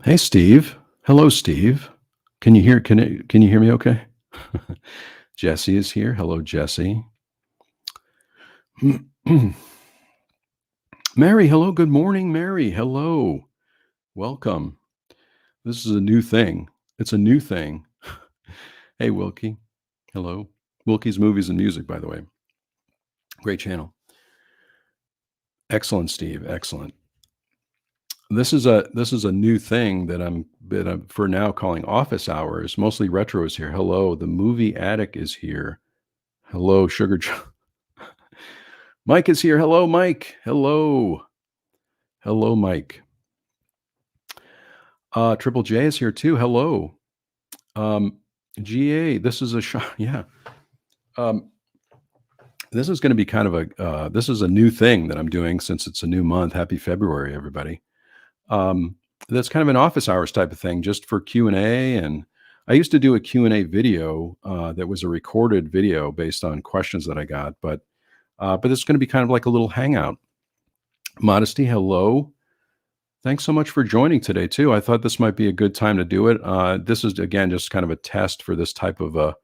Hey, Steve. Hello, Steve. Can you hear me okay? Jessi is here. Hello, Jessi. Mary, hello. Good morning, Mary. Hello. Welcome. This is a new thing. It's a new thing. Hey, Wilkie. Hello. Wilkie's Movies and Music, by the way. Great channel. Excellent, Steve. Excellent. This is a new thing that I'm for now calling office hours. Mostly retro is here. Hello, the movie attic is here. Hello, Sugar. Mike is here. Hello, Mike. Hello. Hello, Mike. Triple J is here too. Hello. GA, this is a shot. Yeah. This is going to be kind of this is a new thing that I'm doing since it's a new month. Happy February, everybody. That's kind of an office hours type of thing, just for Q&A. And I used to do a Q&A video that was a recorded video based on questions that I got, but it's going to be kind of like a little hangout. Modesty, hello. Thanks so much for joining today too. I thought this might be a good time to do it. This is again just kind of a test for this type of a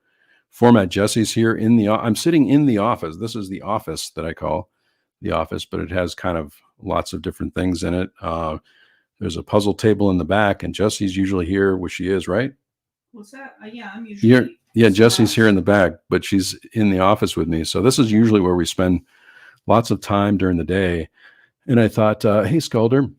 format. Jessi's here I'm sitting in the office. This is the office that I call the office, but it has kind of lots of different things in it. There's a puzzle table in the back, and Jessi's usually here, which she is, right? What's that? Yeah, I'm usually. Yeah, Jessi's here in the back, but she's in the office with me. So this is usually where we spend lots of time during the day. And I thought, hey, Skulder.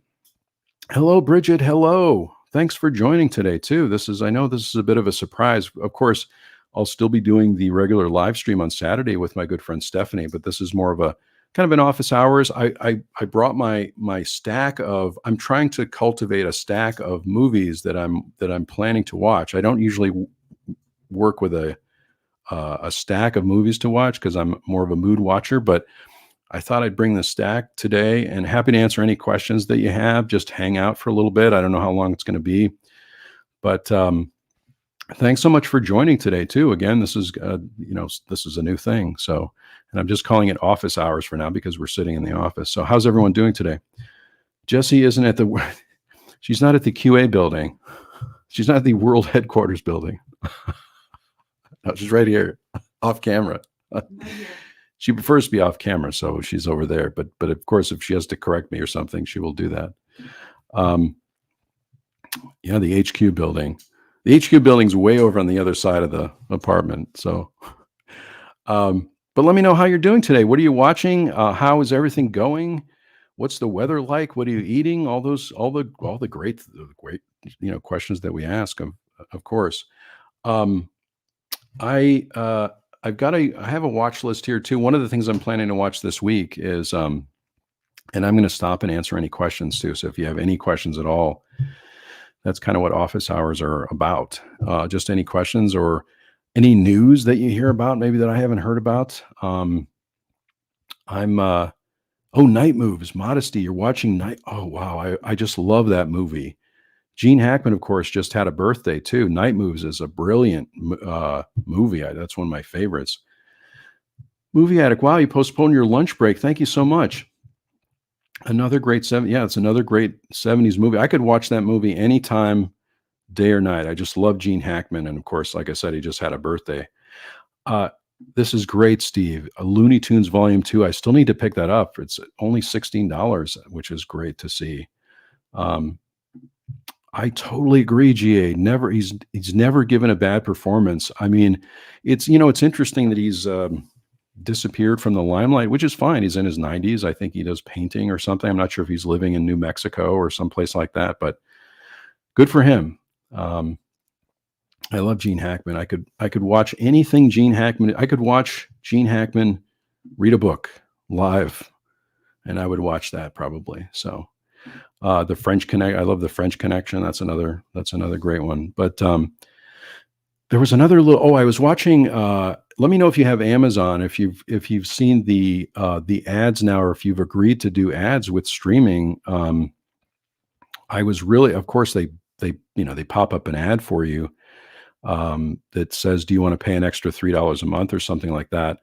Hello, Bridget. Hello. Thanks for joining today, too. I know this is a bit of a surprise. Of course, I'll still be doing the regular live stream on Saturday with my good friend Stephanie, but this is more of a kind of an office hours. I brought my stack of. I'm trying to cultivate a stack of movies that I'm planning to watch. I don't usually work with a stack of movies to watch because I'm more of a mood watcher, but I thought I'd bring the stack today, and happy to answer any questions that you have. Just hang out for a little bit. I don't know how long it's going to be, but thanks so much for joining today too. Again, this is this is a new thing. So, and I'm just calling it office hours for now because we're sitting in the office. So how's everyone doing today? Jessi isn't she's not at the QA building. She's not at the world headquarters building. No, she's right here off camera. She prefers to be off camera, so she's over there. But of course, if she has to correct me or something, she will do that. Yeah, the HQ building. The HQ building's way over on the other side of the apartment. So, but let me know how you're doing today. What are you watching? How is everything going? What's the weather like? What are you eating? All the great questions that we ask, of course. I have a watch list here too. One of the things I'm planning to watch this week is, and I'm going to stop and answer any questions too. So if you have any questions at all, that's kind of what office hours are about. Just any questions or any news that you hear about, maybe that I haven't heard about. Night Moves, Modesty. You're watching Night. Oh, wow. I just love that movie. Gene Hackman, of course, just had a birthday too. Night Moves is a brilliant movie. That's one of my favorites. Movie Addict. Wow, you postponed your lunch break. Thank you so much. Another great it's another great 70s movie. I could watch that movie anytime, day or night. I just love Gene Hackman. And of course, like I said, he just had a birthday. This is great, Steve. Looney Tunes Volume 2. I still need to pick that up. It's only $16, which is great to see. I totally agree, GA. He's never given a bad performance. I mean, it's interesting that he's disappeared from the limelight, which is fine. He's in his 90s. I think he does painting or something. I'm not sure if he's living in New Mexico or someplace like that, but good for him. I love Gene Hackman. I could watch anything Gene Hackman. I could watch Gene Hackman read a book live, and I would watch that probably. So. The French Connect. I love the French Connection. That's another great one. But there was another little. I was watching. Let me know if you have Amazon. If you've seen the ads now, or if you've agreed to do ads with streaming. I was really, of course, they pop up an ad for you that says, "Do you want to pay an extra $3 a month or something like that?"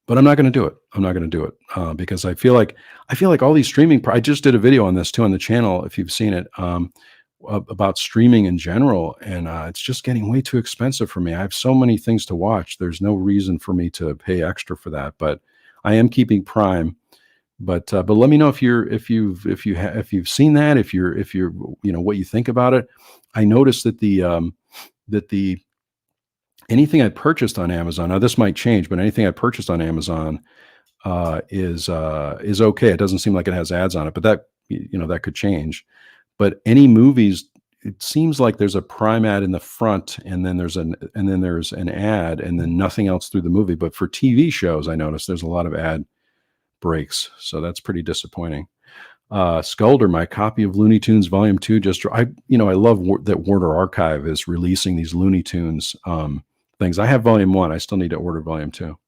but I'm not going to do it. I'm not going to do it because I feel like all these streaming. I just did a video on this too on the channel, if you've seen it, about streaming in general, and it's just getting way too expensive for me. I have so many things to watch. There's no reason for me to pay extra for that, but I am keeping Prime. But let me know if you've seen that, if you're what you think about it. I noticed that the anything I purchased on Amazon, now this might change, but anything I purchased on Amazon is okay. It doesn't seem like it has ads on it, but that could change. But any movies, it seems like there's a Prime ad in the front, and then there's an ad, and then nothing else through the movie. But for TV shows, I noticed there's a lot of ad breaks, so that's pretty disappointing. Skulder, my copy of Looney Tunes Volume 2 I love that Warner Archive is releasing these Looney Tunes things. I have Volume 1. I still need to order Volume 2.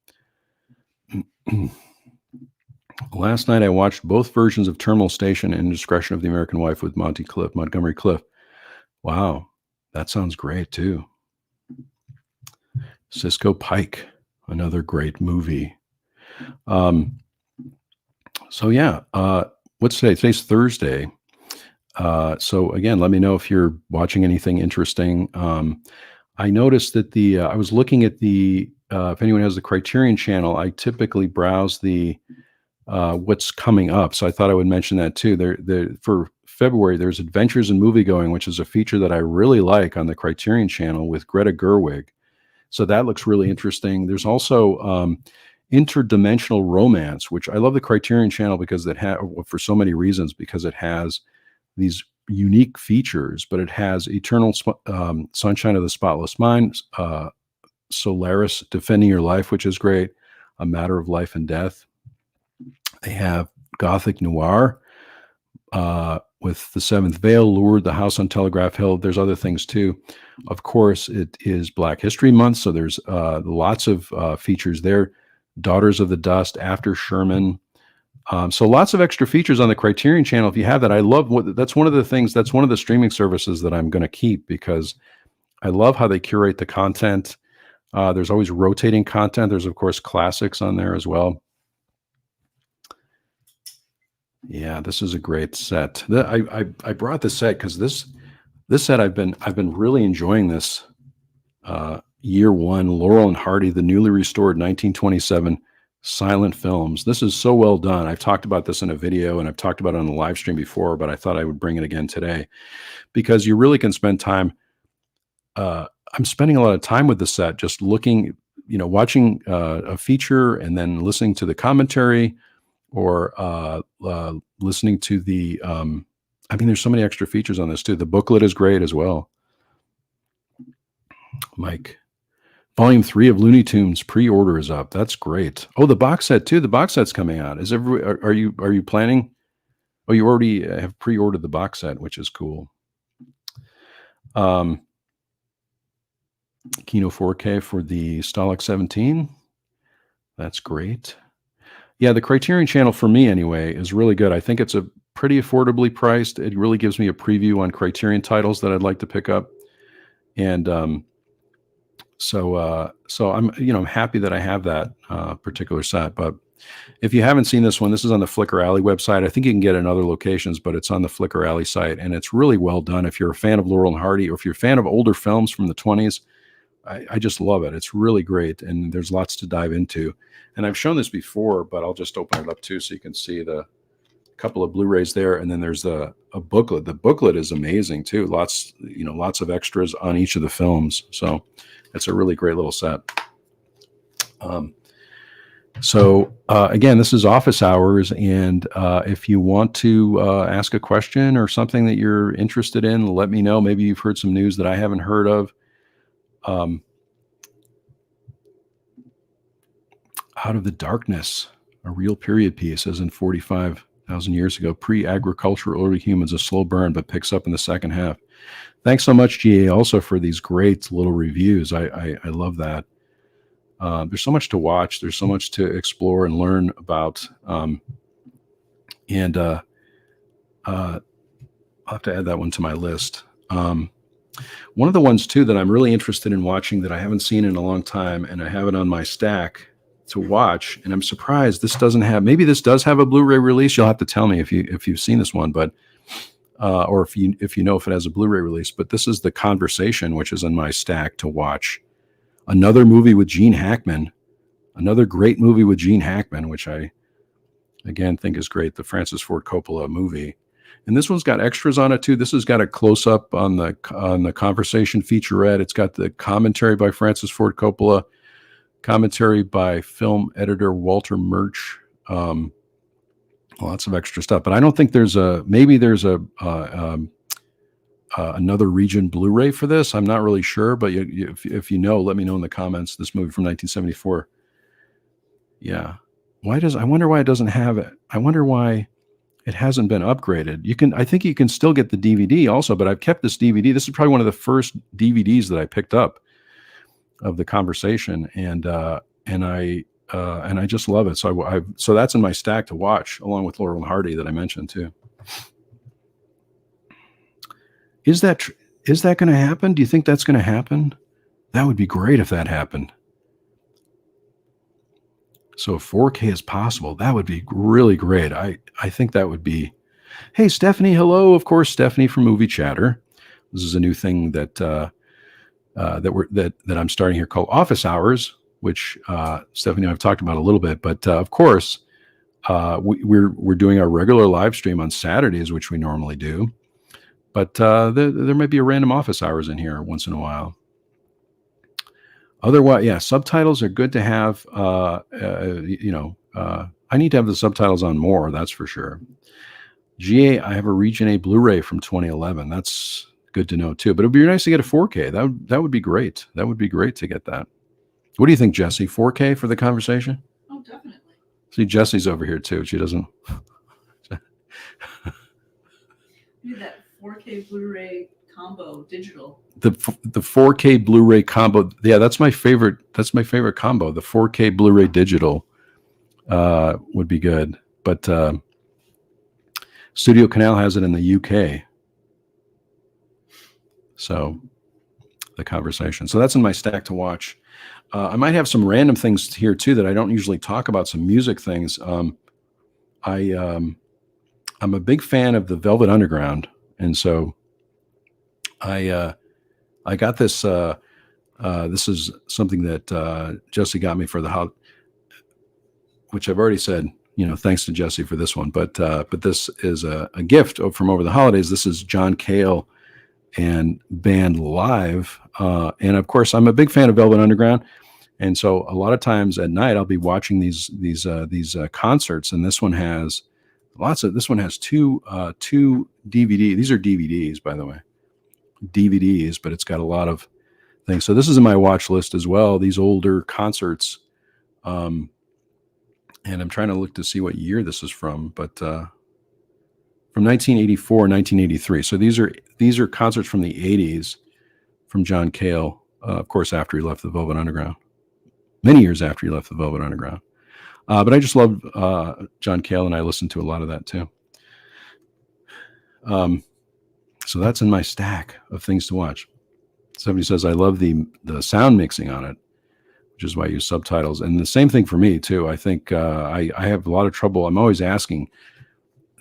Last night I watched both versions of Terminal Station and Indiscretion of the American Wife with Montgomery Cliff. Wow, that sounds great too. Cisco Pike, another great movie. So yeah, what's today? Today's Thursday. So again, let me know if you're watching anything interesting. I noticed that I was looking at if anyone has the Criterion channel, I typically browse what's coming up. So I thought I would mention that too. For February, there's Adventures in Moviegoing, which is a feature that I really like on the Criterion channel with Greta Gerwig. So that looks really interesting. There's also Interdimensional Romance, which I love the Criterion channel because for so many reasons, because it has these unique features, but it has Eternal Sunshine of the Spotless Mind, Solaris Defending Your Life, which is great, A Matter of Life and Death. They have Gothic Noir with The Seventh Veil, Lured, The House on Telegraph Hill. There's other things too. Of course, it is Black History Month, so there's lots of features there. Daughters of the Dust, After Sherman. So lots of extra features on the Criterion channel. If you have that, I love that's one of the streaming services that I'm going to keep because I love how they curate the content. There's always rotating content. There's of course classics on there as well. Yeah, this is a great set. I brought this set because this set I've been really enjoying this. Year One, Laurel and Hardy, the newly restored 1927 silent films. This is so well done. I've talked about this in a video and I've talked about it on the live stream before, but I thought I would bring it again today because you really can spend time. I'm spending a lot of time with the set, just looking, watching a feature and then listening to the commentary or listening to there's so many extra features on this too. The booklet is great as well. Mike. Volume 3 of Looney Tunes pre-order is up. That's great. Oh, the box set too. The box set's coming out. Are you planning? Oh, you already have pre-ordered the box set, which is cool. Kino 4K for the Stalag 17. That's great. Yeah, the Criterion channel for me anyway is really good. I think it's a pretty affordably priced. It really gives me a preview on Criterion titles that I'd like to pick up. And so I'm happy that I have that particular set. But if you haven't seen this one, this is on the Flickr Alley website. I think you can get it in other locations, but it's on the Flickr Alley site, and it's really well done. If you're a fan of Laurel and Hardy, or if you're a fan of older films from the 20s, I just love it. It's really great, and there's lots to dive into. And I've shown this before, but I'll just open it up too so you can see the couple of Blu-rays there, and then there's a booklet. The booklet is amazing too. Lots of extras on each of the films. So it's a really great little set. Again, this is office hours, and if you want to ask a question or something that you're interested in, let me know. Maybe you've heard some news that I haven't heard of. Out of the Darkness, a real period piece, as in 45,000 years ago, pre-agricultural early humans, a slow burn, but picks up in the second half. Thanks so much, GA, also for these great little reviews. I love that. There's so much to watch. There's so much to explore and learn about. I'll have to add that one to my list. One of the ones, too, that I'm really interested in watching that I haven't seen in a long time, and I have it on my stack, to watch, and I'm surprised this doesn't have. Maybe this does have a Blu-ray release. You'll have to tell me if you've seen this one, but or if you know if it has a Blu-ray release. But this is The Conversation, which is in my stack to watch. Another movie with Gene Hackman, another great movie with Gene Hackman, which I again think is great. The Francis Ford Coppola movie, and this one's got extras on it too. This has got a close up on the Conversation featurette. It's got the commentary by Francis Ford Coppola. Commentary by film editor Walter Murch. Lots of extra stuff, but I don't think there's another region Blu-ray for this. I'm not really sure, but if you know, let me know in the comments. This movie from 1974. Yeah. I wonder why it doesn't have it. I wonder why it hasn't been upgraded. I think you can still get the DVD also, but I've kept this DVD. This is probably one of the first DVDs that I picked up of The Conversation, and I just love it. So that's in my stack to watch, along with Laurel and Hardy that I mentioned too. Is that going to happen? Do you think that's going to happen? That would be great if that happened. So if 4K is possible, that would be really great. I think that would be. Hey, Stephanie, hello. Of course, Stephanie from Movie Chatter. This is a new thing that I'm starting here called Office Hours, which Stephanie and I have talked about a little bit. But of course, we're doing our regular live stream on Saturdays, which we normally do. But there might be a random Office Hours in here once in a while. Otherwise, yeah, subtitles are good to have. I need to have the subtitles on more, that's for sure. GA, I have a Region A Blu-ray from 2011. That's good to know too. But it'd be nice to get a 4K. That would be great. That would be great to get that. What do you think, Jessi? 4K for The Conversation? Oh, definitely. See, Jessi's over here too. She doesn't. Need that 4K Blu-ray combo digital. The 4K Blu-ray combo. Yeah, that's my favorite. That's my favorite combo. The 4K Blu-ray digital would be good. But Studio Canal has it in the UK. So The Conversation. So that's in my stack to watch. I might have some random things here too that I don't usually talk about. Some music things. I'm a big fan of the Velvet Underground, and so I got this. This is something that Jessi got me for the holiday, which I've already said. Thanks to Jessi for this one. But this is a gift from over the holidays. This is John Cale and band live, and of course, I'm a big fan of Velvet Underground. And so a lot of times at night, I'll be watching these concerts, and this one has This one has two DVD. These are DVDs, by the way, DVDs, but it's got a lot of things. So this is in my watch list as well. These older concerts, and I'm trying to look to see what year this is from, but from 1984, 1983. So these are concerts from the 80s from John Cale, of course, after he left the Velvet Underground. Many years after he left the Velvet Underground. But I just love John Cale, and I listen to a lot of that too. So that's in my stack of things to watch. Somebody says, I love the sound mixing on it, which is why I use subtitles. And the same thing for me too. I think I have a lot of trouble. I'm always asking.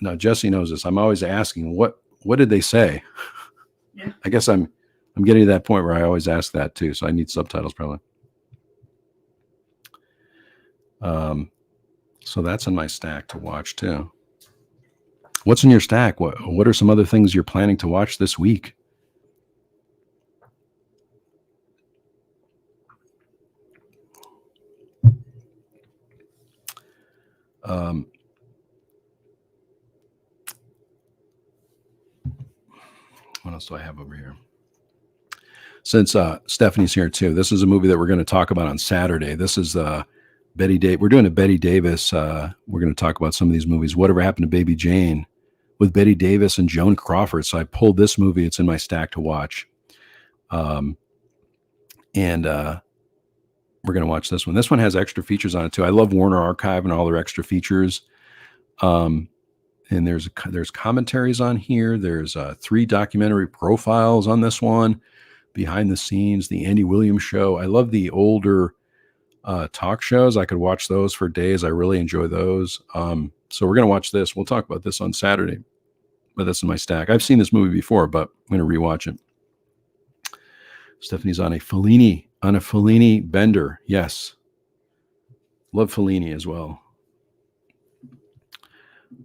Now, Jessi knows this. I'm always asking, what did they say? Yeah. I guess I'm getting to that point where I always ask that too. So I need subtitles probably. So that's in my stack to watch too. What's in your stack? What are some other things you're planning to watch this week? What else do I have over here? Since Stephanie's here too, this is a movie that we're going to talk about on Saturday. This is Betty Davis. We're doing a Betty Davis. We're going to talk about some of these movies. Whatever Happened to Baby Jane, with Betty Davis and Joan Crawford. So I pulled this movie. It's in my stack to watch. And we're going to watch this one. This one has extra features on it too. I love Warner Archive and all their extra features. And there's commentaries on here. There's 3 documentary profiles on this one, behind the scenes, the Andy Williams Show. I love the older talk shows. I could watch those for days. I really enjoy those. So we're going to watch this. We'll talk about this on Saturday, but that's in my stack. I've seen this movie before, but I'm going to rewatch it. Stephanie's on a Fellini bender. Yes. Love Fellini as well.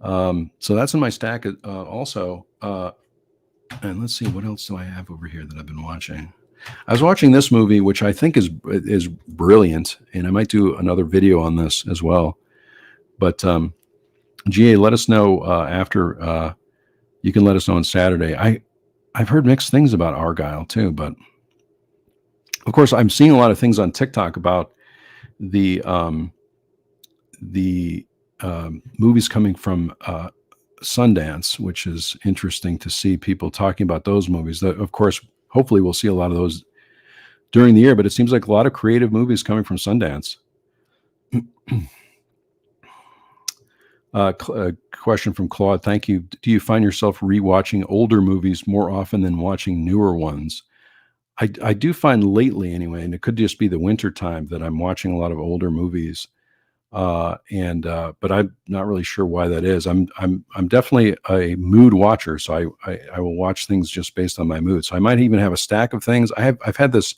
So that's in my stack also. And let's see, what else do I have over here that I've been watching? I was watching this movie, which I think is brilliant, and I might do another video on this as well. But GA, let us know after. You can let us know on Saturday. I've heard mixed things about Argyle too, but of course I'm seeing a lot of things on TikTok about the movies coming from Sundance, which is interesting to see people talking about those movies. Of course, hopefully we'll see a lot of those during the year, but it seems like a lot of creative movies coming from Sundance. A question from Claude. Thank you. Do you find yourself rewatching older movies more often than watching newer ones? I do find lately anyway, and it could just be the winter time, that I'm watching a lot of older movies. But I'm not really sure why that is. I'm definitely a mood watcher, so I will watch things just based on my mood. So I might even have a stack of things. I've had this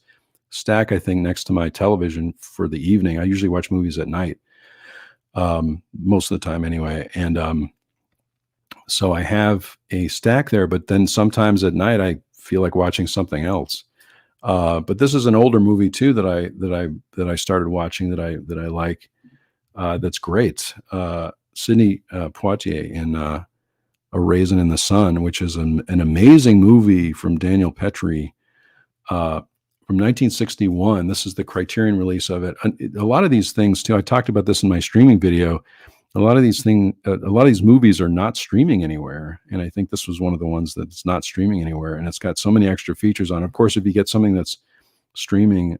stack, I think, next to my television for the evening. I usually watch movies at night, most of the time anyway. And so I have a stack there, but then sometimes at night I feel like watching something else. But this is an older movie too that I started watching that I like. That's great. Sidney Poitier in A Raisin in the Sun, which is an amazing movie from Daniel Petrie from 1961. This is the Criterion release of it. A lot of these things too, I talked about this in my streaming video. A lot of these movies are not streaming anywhere, and I think this was one of the ones that's not streaming anywhere, and it's got so many extra features on it. Of course, if you get something that's streaming,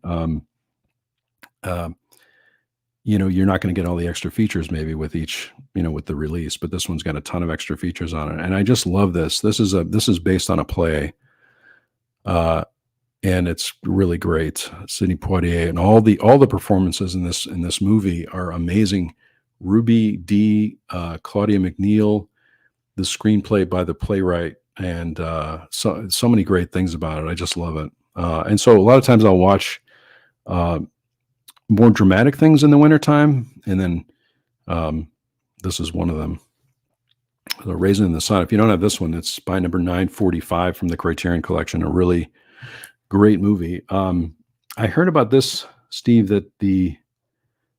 you're not going to get all the extra features maybe with each, with the release, but this one's got a ton of extra features on it. And I just love this. This is based on a play. And it's really great. Sidney Poitier and all the performances in this movie are amazing. Ruby Dee, Claudia McNeil, the screenplay by the playwright, and so many great things about it. I just love it. And so a lot of times I'll watch more dramatic things in the wintertime, and then this is one of them. The Raisin in the Sun. If you don't have this one, it's by number 945 from the Criterion Collection. A really great movie. I heard about this, Steve, that the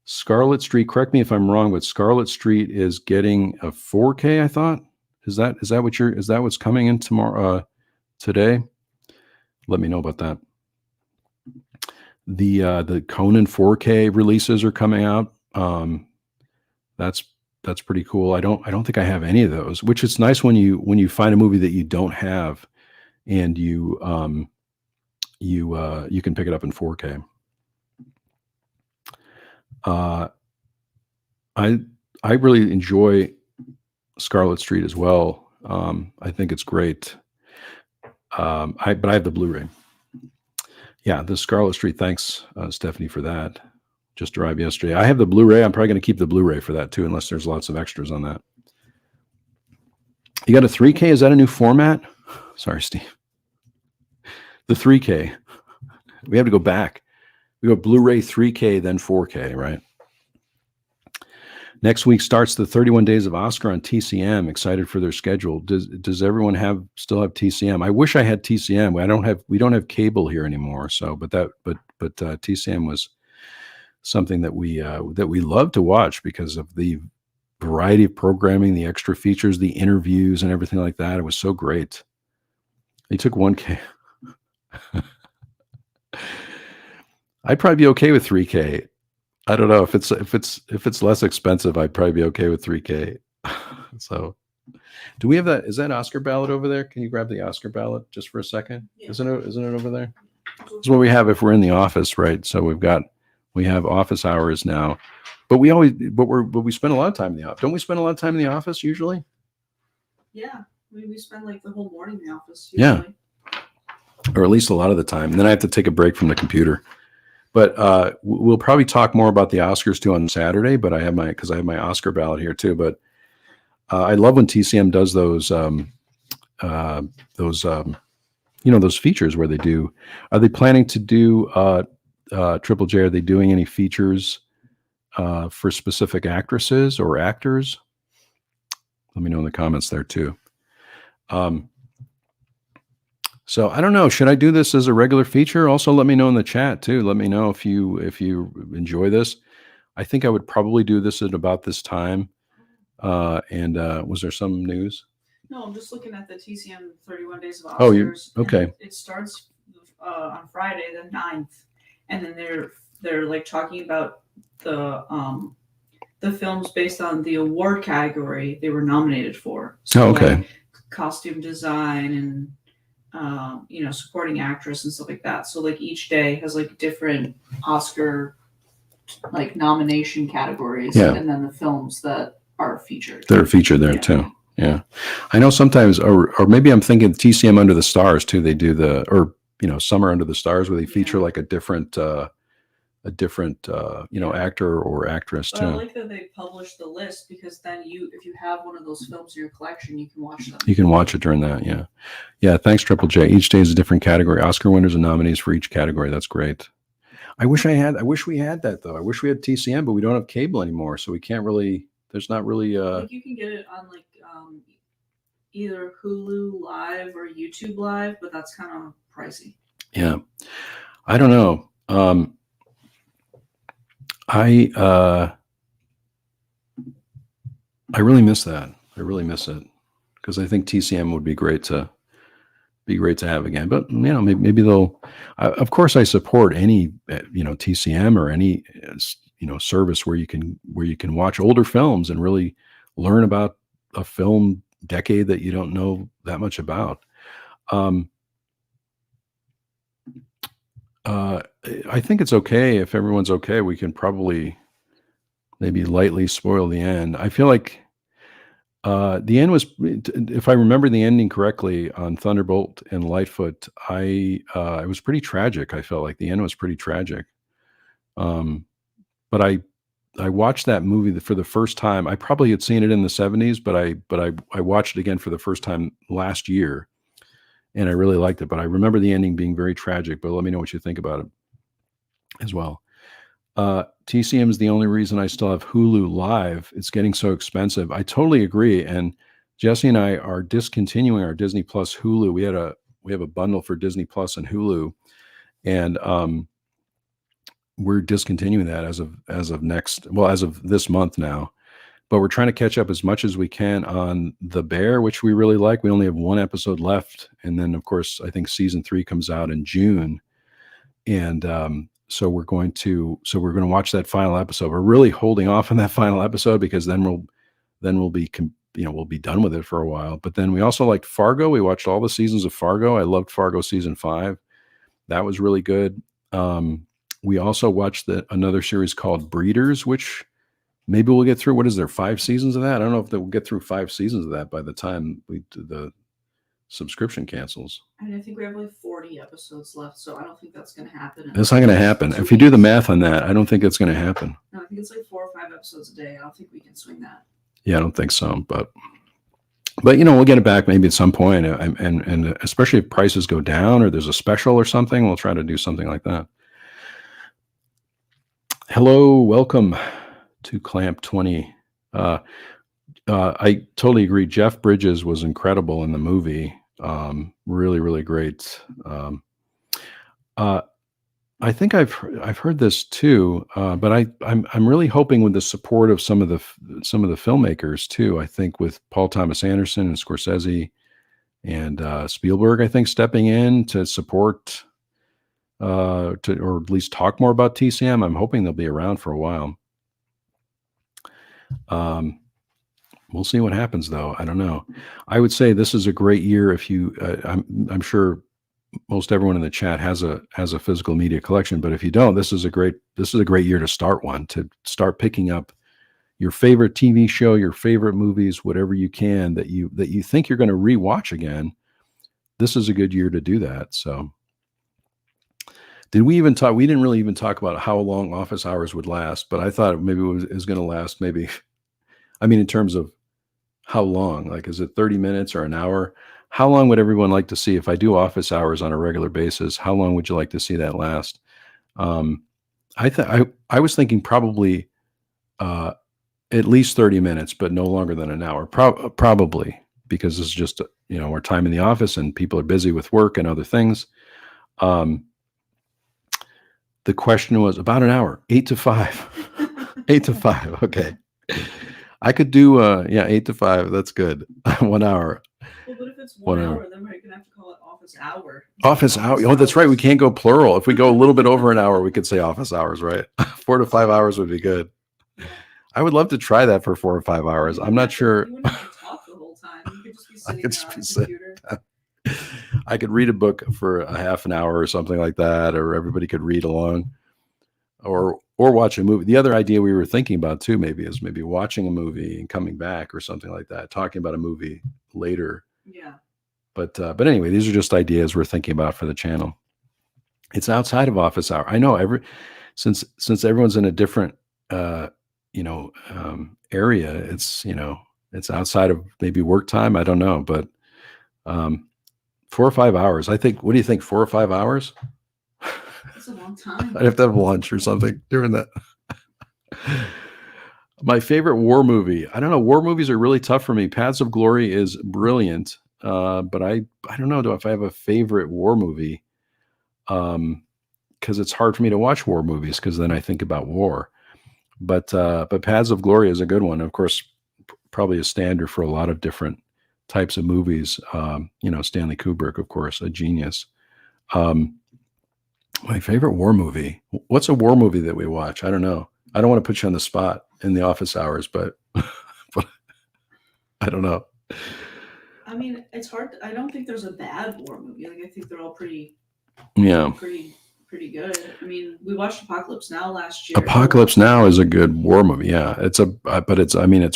Scarlet Street, correct me if I'm wrong, but Scarlet Street is getting a 4K, I thought. Is that what's coming in tomorrow, today? Let me know about that. The Conan 4K releases are coming out. That's pretty cool. I don't think I have any of those, which is nice when you find a movie that you don't have, and you can pick it up in 4K. I really enjoy Scarlet Street as well. I think it's great. But I have the Blu-ray. Yeah, the Scarlet Street. Thanks, Stephanie, for that. Just arrived yesterday. I have the Blu-ray. I'm probably going to keep the Blu-ray for that too, unless there's lots of extras on that. You got a 3K? Is that a new format? Sorry, Steve. The 3K. We have to go back. We go Blu-ray 3K, then 4K, right? Next week starts the 31 Days of Oscar on TCM. Excited for their schedule. Does everyone still have TCM? I wish I had TCM. We don't have cable here anymore. So, but TCM was something that we love to watch because of the variety of programming, the extra features, the interviews, and everything like that. It was so great. They took 1K. I'd probably be okay with 3K. I don't know if it's less expensive. I'd probably be okay with 3K. So, do we have that? Is that Oscar ballot over there? Can you grab the Oscar ballot just for a second? Yeah. Isn't it over there? This is what we have if we're in the office, right? So we have office hours now, but we spend a lot of time in the office. Don't we spend a lot of time in the office usually? Yeah, we spend like the whole morning in the office usually. Yeah, or at least a lot of the time. And then I have to take a break from the computer. But we'll probably talk more about the Oscars too on Saturday. But I have my Oscar ballot here too. But I love when TCM does those those features where they do. Are they planning to do Triple J? Are they doing any features for specific actresses or actors? Let me know in the comments there too. So I don't know. Should I do this as a regular feature? Also, let me know in the chat too. Let me know if you enjoy this. I think I would probably do this at about this time. And was there some news? No, I'm just looking at the TCM 31 Days of Oscars. Oh, okay. It starts on Friday the 9th, and then they're like talking about the films based on the award category they were nominated for. So okay. Like costume design and supporting actress and stuff like that. So like each day has like different Oscar like nomination categories, and then the films that are featured. They're featured there too. Yeah, I know sometimes, or maybe I'm thinking TCM Under the Stars too. They do Summer Under the Stars, where they feature like a different actor or actress but too. I like that they publish the list, because then if you have one of those films in your collection, you can watch them. You can watch it during that. Yeah. Thanks, Triple J. Each day is a different category. Oscar winners and nominees for each category. That's great. I wish we had that though. I wish we had TCM, but we don't have cable anymore, so we can't really. There's not really. Like you can get it on like either Hulu Live or YouTube Live, but that's kind of pricey. Yeah, I don't know. I really miss that. I really miss it, because I think TCM would be great to have again. But maybe they'll. Of course, I support any TCM or any service where you can watch older films and really learn about a film decade that you don't know that much about. I think it's okay if everyone's okay. We can probably maybe lightly spoil the end. I feel like the end was, if I remember the ending correctly on Thunderbolt and Lightfoot, it was pretty tragic. I felt like the end was pretty tragic. But I watched that movie for the first time. I probably had seen it in the 70s, but I watched it again for the first time last year, and I really liked it. But I remember the ending being very tragic. But let me know what you think about it as well. TCM is the only reason I still have Hulu Live. It's getting so expensive. I totally agree. And Jessi and I are discontinuing our Disney Plus Hulu. We have a bundle for Disney Plus and Hulu, and we're discontinuing that as of this month now. But we're trying to catch up as much as we can on The Bear, which we really like. We only have one episode left, and then of course I think season 3 comes out in June, and so we're going to watch that final episode. We're really holding off on that final episode, because then we'll be done with it for a while. But then we also liked Fargo. We watched all the seasons of Fargo. I loved Fargo season 5. That was really good. We also watched another series called Breeders, which maybe we'll get through. What is there, 5 seasons of that? I don't know if we'll get through 5 seasons of that by the time the subscription cancels. And I think we have like 40 episodes left, so I don't think that's going to happen. That's not going to happen. If you do the math on that, I don't think it's going to happen. No, I think it's like 4 or 5 episodes a day. I don't think we can swing that. Yeah, I don't think so. But we'll get it back maybe at some point, and especially if prices go down or there's a special or something, we'll try to do something like that. Hello, welcome to Clamp 20. I totally agree. Jeff Bridges was incredible in the movie. Really, really great. I think I've heard this too, but I'm really hoping with the support of some of the filmmakers too. I think with Paul Thomas Anderson and Scorsese and Spielberg, I think stepping in to support. Or at least talk more about TCM. I'm hoping they'll be around for a while. We'll see what happens, though. I don't know. I would say this is a great year if you. I'm sure most everyone in the chat has a physical media collection, but if you don't, this is a great year to start one. To start picking up your favorite TV show, your favorite movies, whatever you can that you think you're going to rewatch again. This is a good year to do that. So. Did we even talk? We didn't really even talk about how long office hours would last, but I thought maybe it was going to last maybe, I mean, in terms of how long, like, is it 30 minutes or an hour? How long would everyone like to see if I do office hours on a regular basis? How long would you like to see that last? Um, I was thinking probably uh, at least 30 minutes, but no longer than an hour. Probably because it's just our time in the office and people are busy with work and other things. Um, the question was about an hour, 8 to 5, 8 to 5. Okay, I could do 8 to 5. That's good. 1 hour. Well, but if it's 1 1 hour. hour, then we're gonna have to call it office hour. Office hour. Oh, that's right. We can't go plural. If we go a little bit over an hour, we could say office hours, right? 4 to 5 hours would be good. Yeah. I would love to try that for 4 or 5 hours. I'm not sure. You wouldn't have to talk the whole time. You could just be sitting could there on just a be computer. I could read a book for a half an hour or something like that, or everybody could read along, or watch a movie. The other idea we were thinking about too, maybe, is maybe watching a movie and coming back or something like that, talking about a movie later. Yeah. But anyway, these are just ideas we're thinking about for the channel. It's outside of office hour. I know since everyone's in a different area, it's outside of maybe work time. I don't know, but 4 or 5 hours. I think. What do you think? 4 or 5 hours? That's a long time. I'd have to have lunch or something during that. My favorite war movie. I don't know. War movies are really tough for me. Paths of Glory is brilliant, but I don't know if I have a favorite war movie. Because it's hard for me to watch war movies because then I think about war. But Paths of Glory is a good one. Of course, probably a standard for a lot of different types of movies. Stanley Kubrick, of course, a genius. My favorite war movie. What's a war movie that we watch? I don't know. I don't want to put you on the spot in the office hours, but I don't know. I mean, it's hard. I don't think there's a bad war movie. Like, I think they're all pretty good. I mean, we watched Apocalypse Now last year. Apocalypse Now is a good war movie. Yeah, it's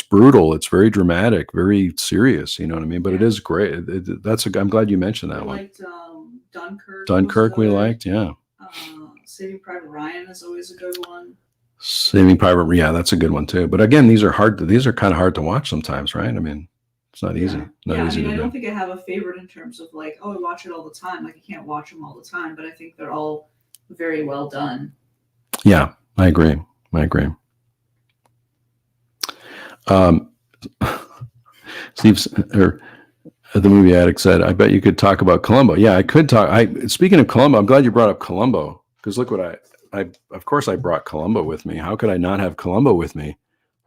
brutal. It's very dramatic, very serious. You know what I mean? But it is great. I'm glad you mentioned that one. Liked Dunkirk. Dunkirk, we liked. Yeah. Saving Private Ryan is always a good one. Saving Private, yeah, that's a good one too. But again, these are kind of hard to watch sometimes, right? I mean, it's not easy. Not easy to do. I don't think I have a favorite in terms of like, I watch it all the time. Like, I can't watch them all the time, but I think they're all very well done. Yeah, I agree. Steve, or the movie addict said, "I bet you could talk about Columbo." Yeah, I could talk. Speaking of Columbo, I'm glad you brought up Columbo, because look what I of course I brought Columbo with me. How could I not have Columbo with me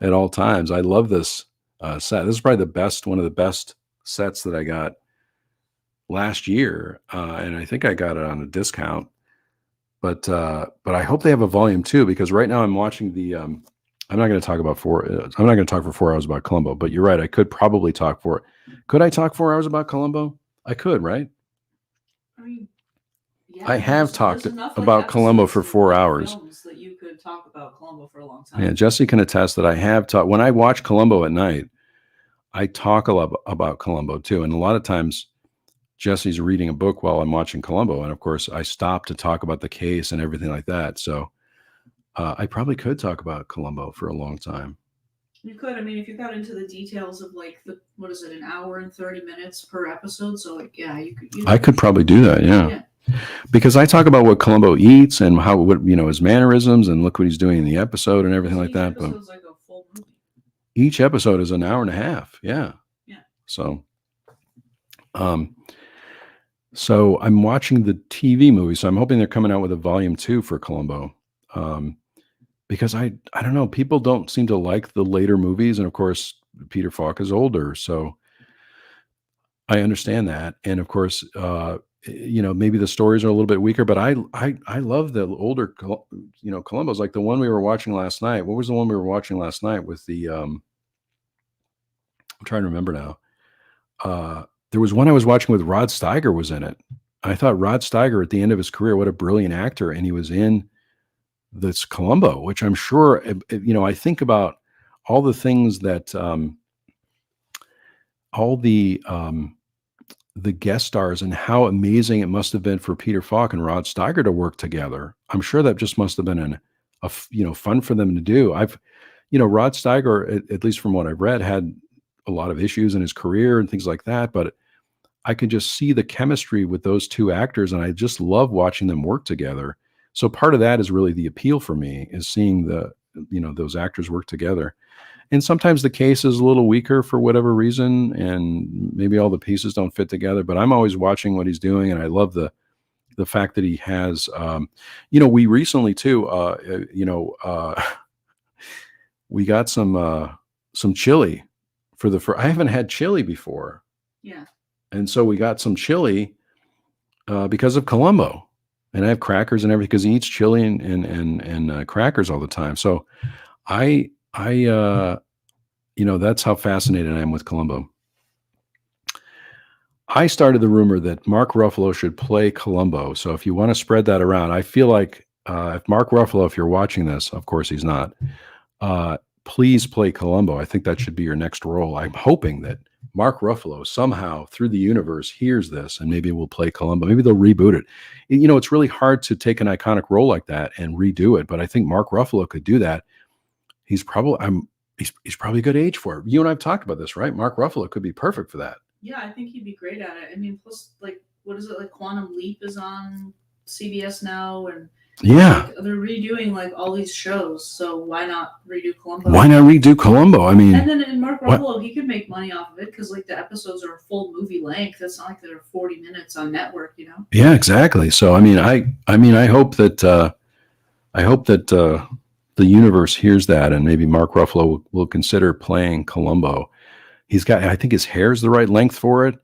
at all times? I love this set. This is probably one of the best sets that I got last year, and I think I got it on a discount. But I hope they have a volume 2, because right now I'm watching the. I'm not going to talk for 4 hours about Columbo, but you're right. I could probably talk for. Could I talk 4 hours about Columbo? I could, right? I mean, yeah, I have talked about Columbo for 4 hours. That you could talk about Columbo for a long time. Yeah, Jessi can attest that I have talked. When I watch Columbo at night, I talk a lot about Columbo too, and a lot of times Jessi's reading a book while I'm watching Columbo, and of course I stop to talk about the case and everything like that. So I probably could talk about Columbo for a long time. You could. I mean, if you got into the details of like what is it, an hour and 30 minutes per episode. So like, yeah, you could. I could probably do that. Yeah. Because I talk about what Columbo eats and his mannerisms, and look what he's doing in the episode and everything like that. But like a full movie. Each episode is an hour and a half. Yeah. Yeah. So I'm watching the TV movie. So I'm hoping they're coming out with a volume 2 for Columbo. Because I don't know, people don't seem to like the later movies. And of course, Peter Falk is older. So I understand that. And of course, maybe the stories are a little bit weaker, but I love the older, Columbo's, like the one we were watching last night. What was the one we were watching last night with the, I'm trying to remember now. There was one I was watching with Rod Steiger was in it. I thought Rod Steiger at the end of his career, what a brilliant actor. And he was in this Columbo, which I'm sure, I think about all the things that, the guest stars and how amazing it must have been for Peter Falk and Rod Steiger to work together. I'm sure that just must have been fun for them to do. Rod Steiger, at least from what I've read, had a lot of issues in his career and things like that, but I could just see the chemistry with those two actors, and I just love watching them work together. So part of that is really the appeal for me, is seeing those actors work together. And sometimes the case is a little weaker for whatever reason, and maybe all the pieces don't fit together, but I'm always watching what he's doing, and I love the fact that he has, we recently too, we got some chili I haven't had chili before. Yeah. And so we got some chili because of Columbo, and I have crackers and everything because he eats chili and crackers all the time. So that's how fascinated I am with Columbo. I started the rumor that Mark Ruffalo should play Columbo. So if you want to spread that around, I feel like if Mark Ruffalo, if you're watching this, of course he's not, please play Columbo. I think that should be your next role. I'm hoping that Mark Ruffalo somehow through the universe hears this and maybe will play Columbo. Maybe they'll reboot it. It's really hard to take an iconic role like that and redo it, but I think Mark Ruffalo could do that. He's probably a good age for it. You and I've talked about this, right? Mark Ruffalo could be perfect for that. Yeah, I think he'd be great at it. I mean, plus, what is it? Quantum Leap is on CBS now, and yeah, they're redoing all these shows. So why not redo Columbo? Why not redo Columbo? I mean, and then in Mark Ruffalo, he could make money off of it because the episodes are full movie length. It's not like they're 40 minutes on network, Yeah, exactly. So I hope that the universe hears that, and maybe Mark Ruffalo will consider playing Columbo. I think his hair is the right length for it.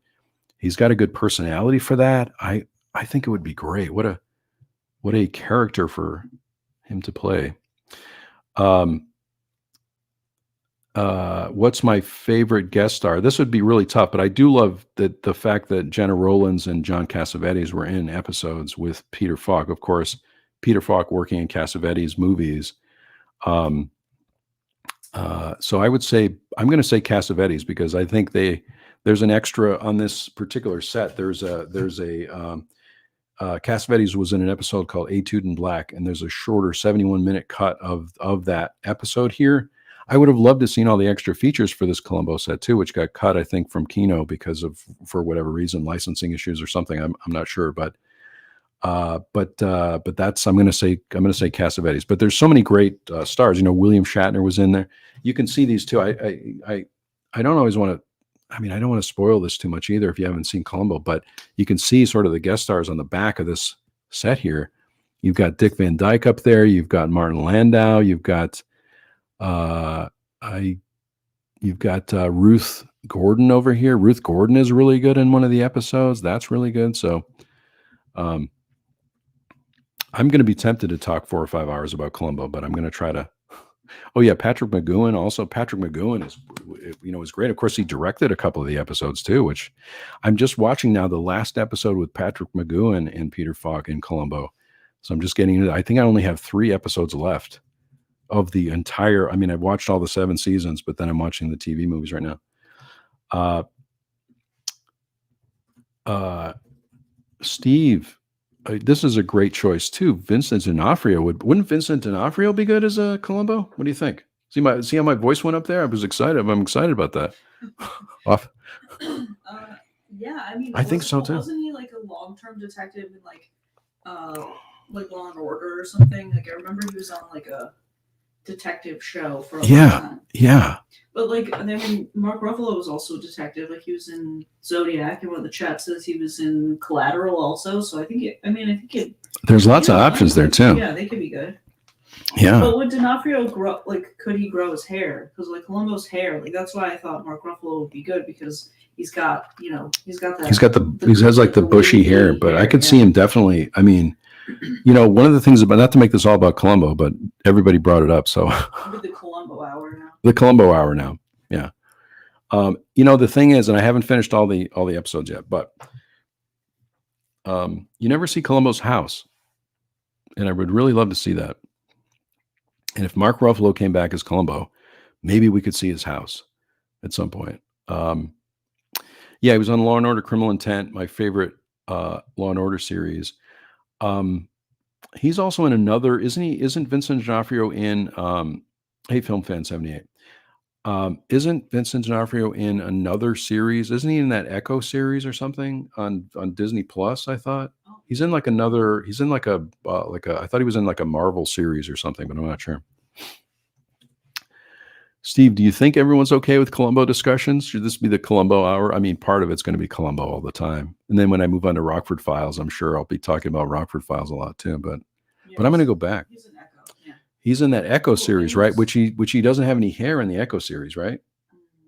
He's got a good personality for that. I think it would be great. What a character for him to play. What's my favorite guest star? This would be really tough, but I do love the fact that Jenna Rollins and John Cassavetes were in episodes with Peter Falk. Of course, Peter Falk working in Cassavetes movies. So I would say, I'm going to say Cassavetes because I think there's an extra on this particular set. There's a Cassavetes was in an episode called Etude in Black, and there's a shorter 71-minute cut of that episode here. I would have loved to seen all the extra features for this Columbo set too, which got cut, I think, from Kino because for whatever reason, licensing issues or something. I'm not sure, but that's I'm going to say Cassavetes. But there's so many great stars. William Shatner was in there. You can see these too. I don't always want to. I mean, I don't want to spoil this too much either if you haven't seen Columbo, but you can see sort of the guest stars on the back of this set here. You've got Dick Van Dyke up there. You've got Martin Landau. You've got Ruth Gordon over here. Ruth Gordon is really good in one of the episodes. That's really good. So, I'm going to be tempted to talk 4 or 5 hours about Columbo, but I'm going to try to. Oh yeah, Patrick McGoohan. Also, Patrick McGoohan is great. Of course, he directed a couple of the episodes too, which I'm just watching now. The last episode with Patrick McGoohan and Peter Falk in Columbo. So I'm just getting into. I think I only have 3 episodes left of the entire. I mean, I've watched all the 7 seasons, but then I'm watching the TV movies right now. Steve. This is a great choice too. Vincent D'Onofrio wouldn't Vincent D'Onofrio be good as a Columbo? What do you think? See how my voice went up there? I was excited. I'm excited about that. Yeah, I mean, I think so too. Wasn't he a long-term detective in Law and Order or something? I remember he was on a detective show for a long time. Yeah. But Mark Ruffalo was also a detective. He was in Zodiac, and one of the chat says he was in Collateral also. So I think there's lots of options there too. Yeah, they could be good. Yeah. But would D'Onofrio grow? Could he grow his hair? Because Columbo's hair, that's why I thought Mark Ruffalo would be good because he's got that. He has the bushy hair, but I could see him definitely. I mean. One of the things about, not to make this all about Columbo, but everybody brought it up. So the Columbo hour now. The Columbo hour now. Yeah. The thing is, and I haven't finished all the episodes yet, but you never see Columbo's house. And I would really love to see that. And if Mark Ruffalo came back as Columbo, maybe we could see his house at some point. Yeah, he was on Law and Order: Criminal Intent, my favorite Law and Order series. He's also in another, isn't he? Isn't Vincent D'Onofrio in Hey Film Fan 78? Isn't Vincent D'Onofrio in another series? Isn't he in that Echo series or something on Disney Plus? I thought he's in like another. He's in like a I thought he was in like a Marvel series or something, but I'm not sure. Steve, do you think everyone's okay with Columbo discussions? Should this be the Columbo hour? I mean, part of it's going to be Columbo all the time, and then when I move on to Rockford Files, I'm sure I'll be talking about Rockford Files a lot too. But I'm going to go back. He's in Echo. Yeah. He's in that Echo series, right? Which he doesn't have any hair in the Echo series, right?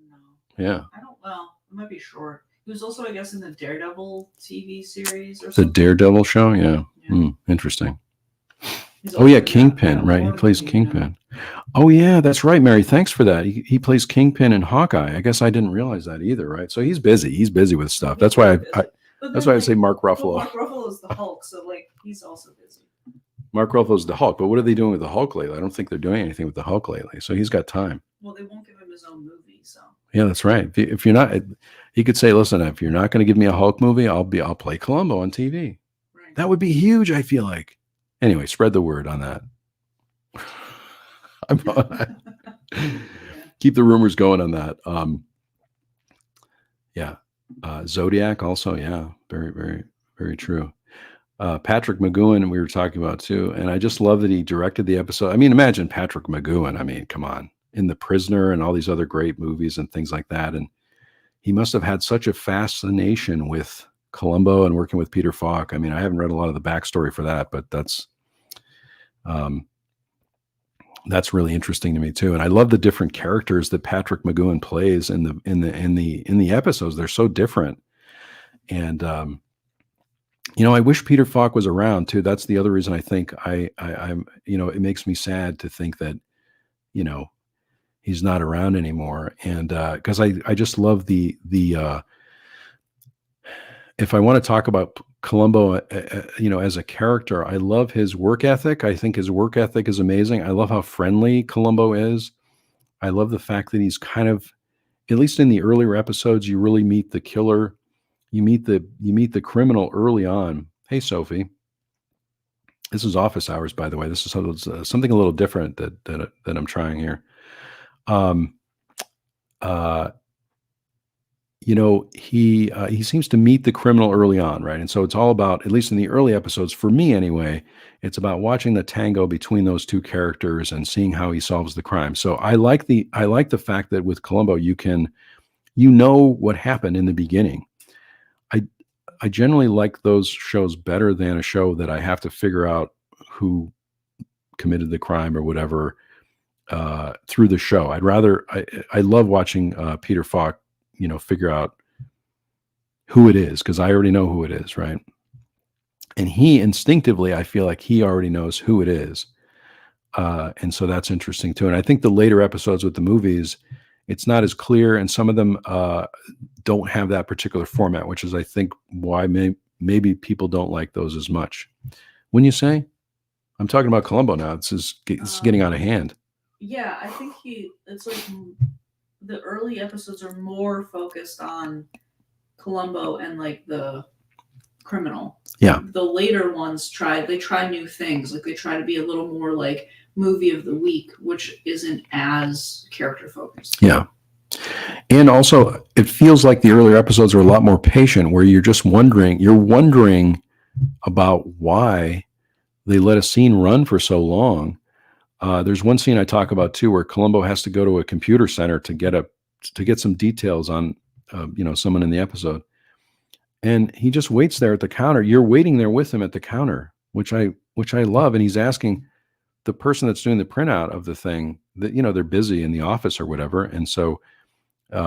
No. Yeah. I don't. Well, it might be short. He was also, I guess, in the Daredevil TV series or something. The Daredevil show, yeah. Interesting. Oh yeah, Kingpin, right? He plays Kingpin. Oh yeah, that's right, Mary. Thanks for that. He plays Kingpin in Hawkeye. I guess I didn't realize that either, right? So he's busy. He's busy with stuff. That's why I say Mark Ruffalo. Mark Ruffalo is the Hulk, so like he's also busy. Mark Ruffalo's the Hulk, but what are they doing with the Hulk lately? I don't think they're doing anything with the Hulk lately. So he's got time. Well, they won't give him his own movie, so. Yeah, that's right. If you're not, he could say, "Listen, if you're not going to give me a Hulk movie, I'll play Columbo on TV." Right. That would be huge. I feel like. Anyway, spread the word on that. Keep the rumors going on that. Zodiac also, yeah, very, very, very true. Patrick McGowan, we were talking about too, and I just love that he directed the episode. I mean, imagine Patrick McGowan. I mean, come on, in The Prisoner and all these other great movies and things like that. And he must have had such a fascination with Columbo and working with Peter Falk. I mean, I haven't read a lot of the backstory for that, but that's really interesting to me too. And I love the different characters that Patrick McGowan plays in the episodes. They're so different. And I wish Peter Falk was around too. That's the other reason I think I'm it makes me sad to think that he's not around anymore. And because I just love the if I want to talk about Columbo, as a character, I love his work ethic. I think his work ethic is amazing. I love how friendly Columbo is. I love the fact that he's kind of, at least in the earlier episodes, you really meet the killer. You meet the criminal early on. Hey, Sophie. This is office hours, by the way. This is something a little different that I'm trying here. He seems to meet the criminal early on, right? And so it's all about, at least in the early episodes, for me anyway, it's about watching the tango between those two characters and seeing how he solves the crime. So I like the fact that with Columbo, you know what happened in the beginning. I generally like those shows better than a show that I have to figure out who committed the crime or whatever through the show. I love watching Peter Falk, figure out who it is, because I already know who it is, right? And he instinctively, I feel like he already knows who it is. And so that's interesting too. And I think the later episodes with the movies, it's not as clear, and some of them don't have that particular format, which is, I think, why maybe people don't like those as much. Wouldn't you say? I'm talking about Columbo now. It's getting out of hand. Yeah, I think it's like the early episodes are more focused on Columbo and like the criminal. Yeah. The later ones try new things. Like they try to be a little more like movie of the week, which isn't as character focused. Yeah. And also it feels like the earlier episodes are a lot more patient, where you're wondering about why they let a scene run for so long. There's one scene I talk about too, where Columbo has to go to a computer center to get some details on, someone in the episode, and he just waits there at the counter. You're waiting there with him at the counter, which I love. And he's asking the person that's doing the printout of the thing that, they're busy in the office or whatever, and so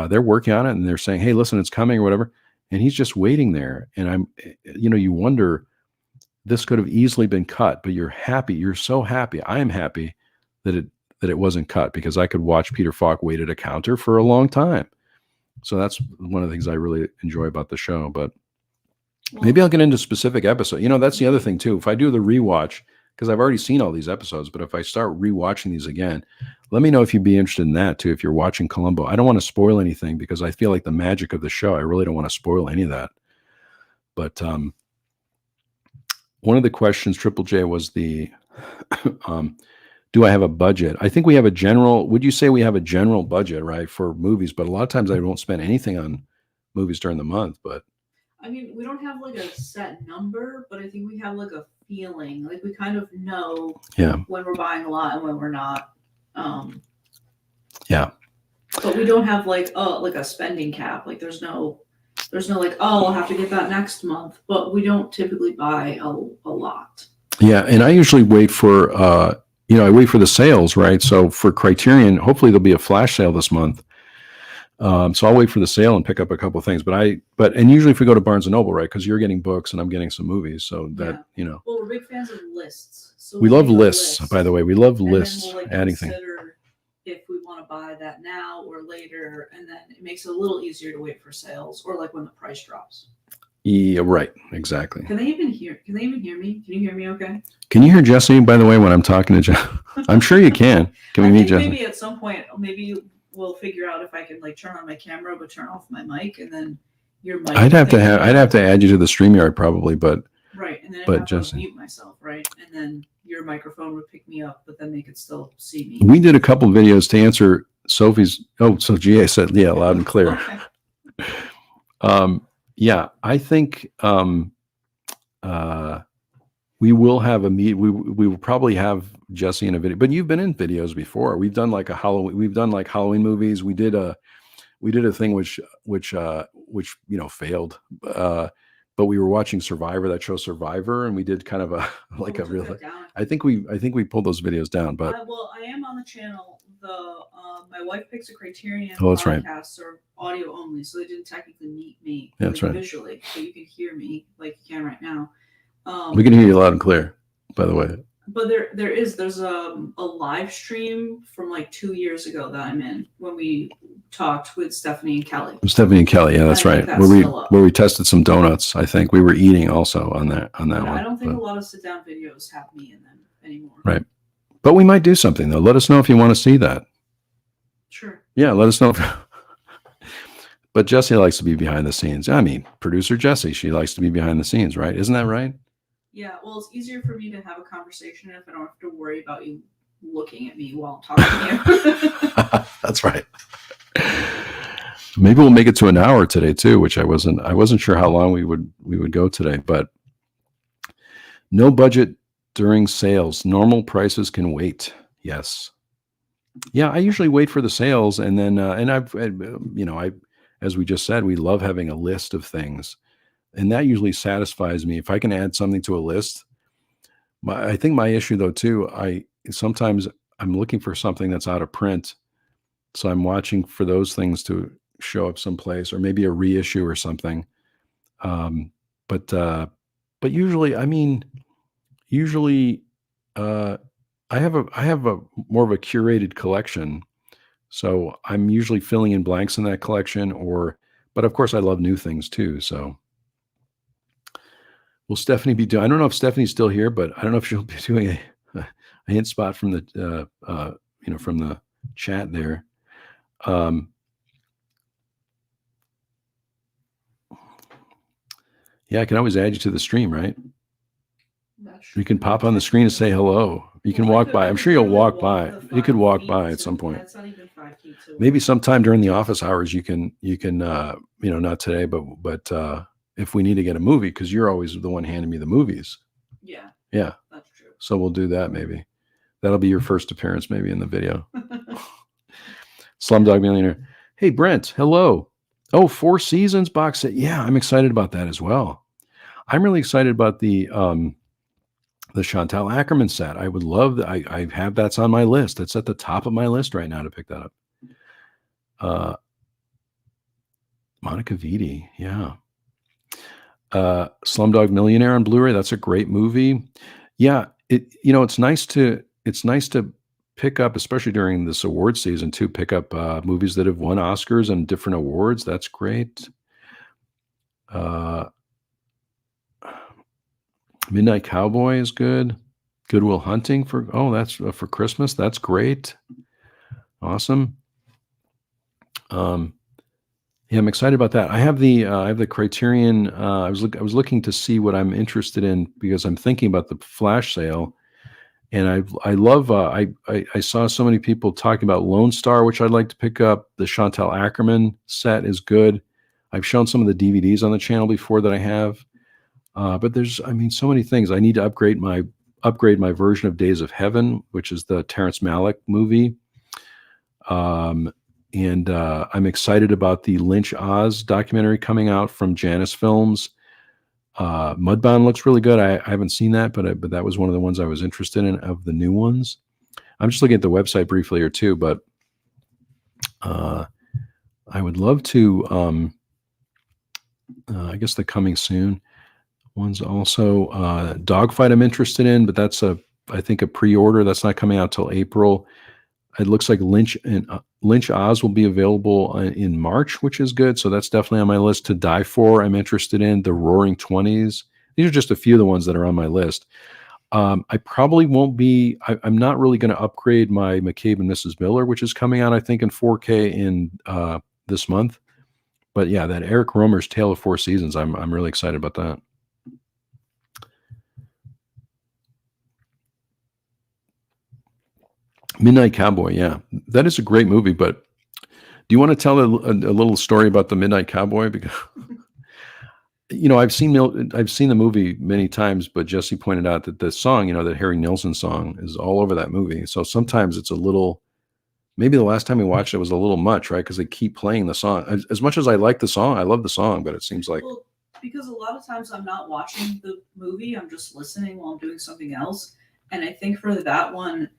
they're working on it, and they're saying, "Hey, listen, it's coming," or whatever, and he's just waiting there. And you wonder, this could have easily been cut, but you're happy. You're so happy. I am happy that it wasn't cut, because I could watch Peter Falk wait at a counter for a long time. So that's one of the things I really enjoy about the show. But maybe I'll get into specific episodes. That's the other thing too. If I do the rewatch, because I've already seen all these episodes. But if I start rewatching these again, let me know if you'd be interested in that too. If you're watching Columbo, I don't want to spoil anything because I feel like the magic of the show. I really don't want to spoil any of that. But one of the questions, Triple J, was the do I have a budget? I think we have a general. Would you say we have a general budget, right, for movies? But a lot of times I don't spend anything on movies during the month. But I mean, we don't have like a set number, but I think we have like a feeling. Like we kind of know when we're buying a lot and when we're not. Yeah. But we don't have like a spending cap. Like there's no like, oh, I'll have to get that next month. But we don't typically buy a lot. Yeah, and I usually wait for I wait for the sales, right? So for Criterion, hopefully there'll be a flash sale this month. So I'll wait for the sale and pick up a couple of things. But usually if we go to Barnes and Noble, right? Because you're getting books and I'm getting some movies. So that, Well, we're big fans of lists. So we love lists, by the way. We love lists, we'll, like, adding things. If we want to buy that now or later, and then it makes it a little easier to wait for sales or like when the price drops. Yeah, right. Exactly. Can they even hear me? Can you hear me okay? Can you hear Jessi, by the way, when I'm talking to Jessi? I'm sure you can. Can we meet Jessi? Maybe at some point, maybe we'll figure out if I can like turn on my camera but turn off my mic, and then your mic. I'd have to add you to the StreamYard probably, but right, and then but I'd have to mute myself, right, and then your microphone would pick me up, but then they could still see me. We did a couple of videos to answer Sophie's. Oh, so GA said, yeah, loud and clear. Okay. Yeah, I think we will have a meet. We will probably have Jessi in a video, but you've been in videos before. We've done like Halloween movies. We did a thing which failed. But we were watching Survivor, that show Survivor, and we did kind of a like a real. I think we pulled those videos down, but well, I am on the channel. My wife picks a Criterion. Oh, that's right. Podcasts are audio only, so they didn't technically meet me. Yeah, that's right. Visually, so you can hear me like you can right now. We can hear you loud and clear, by the way. But there's a live stream from like 2 years ago that I'm in when we talked with Stephanie and Kelly. Yeah, that's right. Where we tested some donuts. I think we were eating also on that one. I don't think a lot of sit down videos have me in them anymore. Right. But we might do something though. Let us know if you want to see that. Sure. Yeah, let us know. But Jessi likes to be behind the scenes. I mean, producer Jessi, she likes to be behind the scenes, right? Isn't that right? Yeah, well, it's easier for me to have a conversation if I don't have to worry about you looking at me while I'm talking to you. That's right. Maybe we'll make it to an hour today too, which I wasn't sure how long we would go today, but no budget during sales. Normal prices can wait. Yes. Yeah, I usually wait for the sales, and then as we just said, we love having a list of things. And that usually satisfies me. If I can add something to a list, I think my issue though too, sometimes I'm looking for something that's out of print. So I'm watching for those things to show up someplace, or maybe a reissue or something. But usually, I have a more of a curated collection. So I'm usually filling in blanks in that collection, but of course I love new things too. So will Stephanie be doing? I don't know if Stephanie's still here, but I don't know if she'll be doing a hint spot from the from the chat there. Yeah, I can always add you to the stream, right? You can pop on the screen and say hello. You can walk by. I'm sure you'll walk by. You could walk by at some point. That's not even 5 feet. Maybe sometime during the office hours, you can not today, but if we need to get a movie, because you're always the one handing me the movies. Yeah. Yeah. That's true. So we'll do that maybe. That'll be your first appearance maybe in the video. Slumdog Millionaire. Hey, Brent. Hello. Oh, 4 Seasons box set. Yeah, I'm excited about that as well. I'm really excited about the Chantal Ackerman set. I would love that. I have that's on my list. It's at the top of my list right now to pick that up. Monica Vitti. Yeah. Slumdog Millionaire on Blu-ray. That's a great movie. Yeah. It's nice to pick up, especially during this award season, to pick up movies that have won Oscars and different awards. That's great. Midnight Cowboy is good. Goodwill Hunting that's for Christmas. That's great. Awesome. Yeah, I'm excited about that. I have the Criterion. I was looking to see what I'm interested in because I'm thinking about the flash sale, and I love. I saw so many people talking about Lone Star, which I'd like to pick up. The Chantal Ackerman set is good. I've shown some of the DVDs on the channel before that I have, but there's so many things. I need to upgrade my version of Days of Heaven, which is the Terrence Malick movie. And I'm excited about the Lynch Oz documentary coming out from Janus Films. Mudbound looks really good. I haven't seen that, but that was one of the ones I was interested in of the new ones. I'm just looking at the website briefly or two, but I would love to. I guess the coming soon one's also Dogfight. I'm interested in, but that's I think a pre-order. That's not coming out till April. It looks like Lynch Oz will be available in March, which is good. So that's definitely on my list to die for. I'm interested in the Roaring 20s. These are just a few of the ones that are on my list. I probably won't be. I'm not really going to upgrade my McCabe and Mrs. Miller, which is coming out, I think, in 4K in this month. But yeah, that Eric Romer's Tale of Four Seasons. I'm really excited about that. Midnight Cowboy, yeah, that is a great movie. But do you want to tell a little story about the Midnight Cowboy? Because I've seen the movie many times, but Jessi pointed out that the song, that Harry Nilsson song, is all over that movie. So sometimes it's a little. Maybe the last time we watched it was a little much, right? Because they keep playing the song. As much as I like the song, I love the song, but it seems like. Well, because a lot of times I'm not watching the movie, I'm just listening while I'm doing something else, and I think for that one.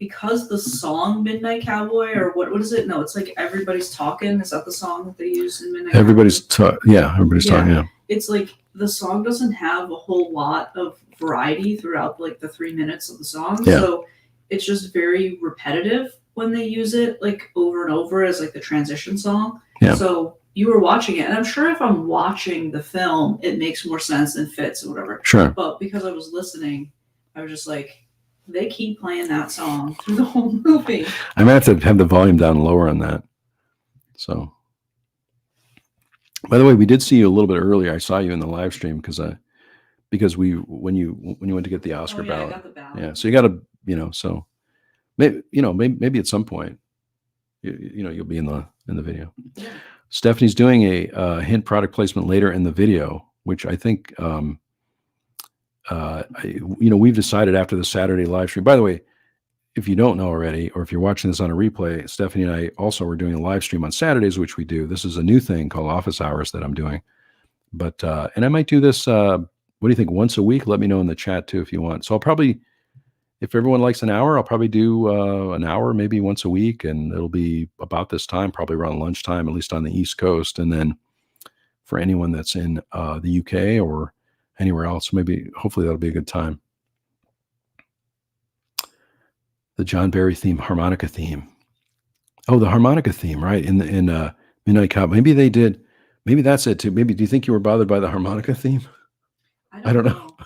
Because the song Midnight Cowboy, or what is it? No, it's like Everybody's Talking. Is that the song that they use in Midnight Everybody's Cowboy? Everybody's talking, yeah. It's like the song doesn't have a whole lot of variety throughout like the 3 minutes of the song. Yeah. So it's just very repetitive when they use it like over and over as like the transition song. Yeah. So you were watching it, and I'm sure if I'm watching the film, it makes more sense and fits or whatever. Sure. But because I was listening, I was just like, they keep playing that song through the whole movie. I might have to have the volume down lower on that. So, by the way, we did see you a little bit earlier. I saw you in the live stream because when you went to get the Oscar ballot. I got the ballot. Yeah, so you got to so maybe at some point you'll be in the video. Yeah. Stephanie's doing a hint product placement later in the video, which I think. We've decided after the Saturday live stream. By the way, if you don't know already, or if you're watching this on a replay, Stephanie and I also were doing a live stream on Saturdays, which we do. This is a new thing called Office Hours that I'm doing. But and I might do this. What do you think? Once a week? Let me know in the chat too if you want. So I'll probably, if everyone likes an hour, I'll probably do an hour, maybe once a week, and it'll be about this time, probably around lunchtime, at least on the East Coast. And then for anyone that's in the UK or anywhere else, hopefully that'll be a good time. The John Barry theme, harmonica theme. Oh, the harmonica theme, right? In Midnight Cowboy. Maybe they did. Maybe that's it too. Maybe do you think you were bothered by the harmonica theme? I don't know.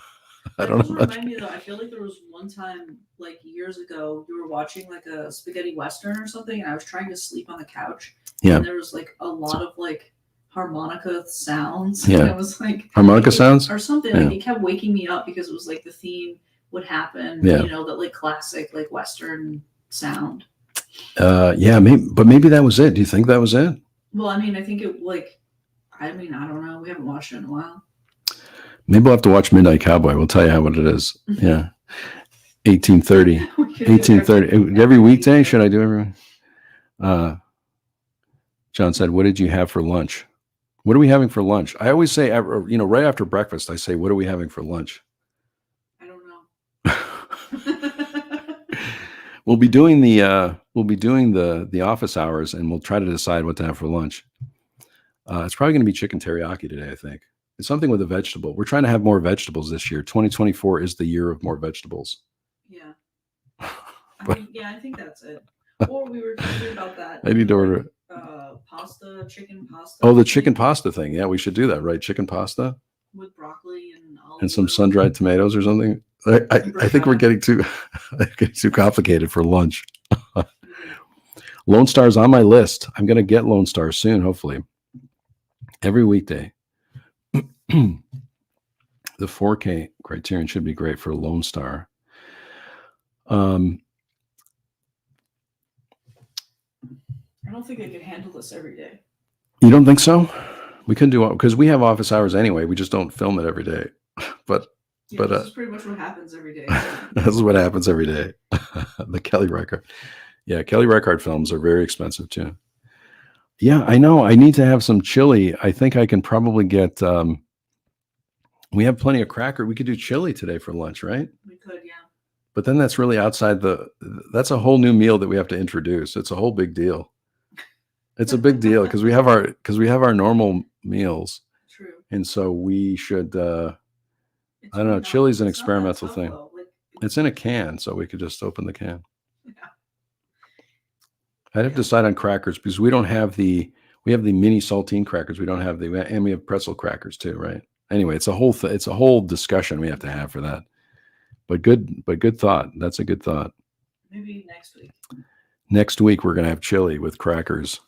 I don't know. Remind me though. I feel like there was one time, like years ago, you were watching like a spaghetti western or something, and I was trying to sleep on the couch. Yeah. And there was like a lot of like harmonica sounds. Yeah. And I was like harmonica sounds or something. Yeah. Like it kept waking me up because it was like the theme would happen. Yeah. That like classic like western sound. Yeah. Maybe that was it. Do you think that was it? Well, I mean, I think it like. I don't know. We haven't watched it in a while. Maybe we'll have to watch Midnight Cowboy. We'll tell you what it is. Yeah. 1830. 1830. Every weekday? Should I do every? John said, what did you have for lunch? What are we having for lunch? I always say, right after breakfast, I say, what are we having for lunch? I don't know. We'll be doing the office hours, and we'll try to decide what to have for lunch. It's probably going to be chicken teriyaki today, I think. It's something with a vegetable. We're trying to have more vegetables this year. 2024 is the year of more vegetables. Yeah. I think that's it. Or we were talking about that. I need to order chicken pasta. Oh, the chicken pasta thing. Yeah, we should do that, right? Chicken pasta with broccoli and olive and some oil. sun-dried tomatoes or something. I think we're getting too complicated for lunch. Lone Star's on my list. I'm going to get Lone Star soon, hopefully. Every weekday. The 4K criterion should be great for Lone Star. I don't think I could handle this every day. You don't think so? We couldn't do it because we have office hours anyway. We just don't film it every day. But this is pretty much what happens every day. This is what happens every day. The Kelly Reichardt. Yeah, Kelly Reichardt films are very expensive too. Yeah, I know. I need to have some chili. I think I can probably get. We have plenty of cracker. We could do chili today for lunch, right? We could, yeah. But then that's really outside that's a whole new meal that we have to introduce. It's a whole big deal. It's a big deal because we have our normal meals. True. And so we should. I don't know. Chili's an experimental thing. It's in a can, so we could just open the can. Yeah. I'd have to decide on crackers because we don't have we have the mini saltine crackers. We don't have and we have pretzel crackers too, right? Anyway, it's a whole discussion we have to have for that. But good thought. That's a good thought. Maybe next week. Next week we're going to have chili with crackers.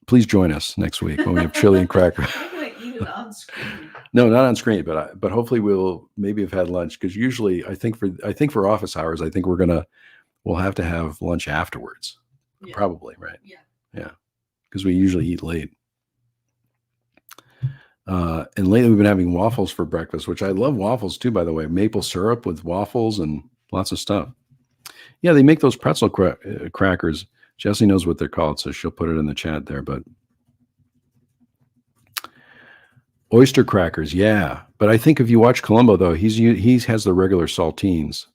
Please join us next week when we have chili and crackers. I'm going to eat it on screen. No, not on screen, but hopefully we'll maybe have had lunch because usually I think for office hours I think we'll have to have lunch afterwards. Yeah. Probably, right? Yeah. Because we usually eat late. And lately we've been having waffles for breakfast, which I love waffles too, by the way. Maple syrup with waffles and lots of stuff. Yeah, they make those pretzel crackers. Jessi knows what they're called, so she'll put it in the chat there. But oyster crackers, yeah. But I think if you watch Columbo, though, he has the regular saltines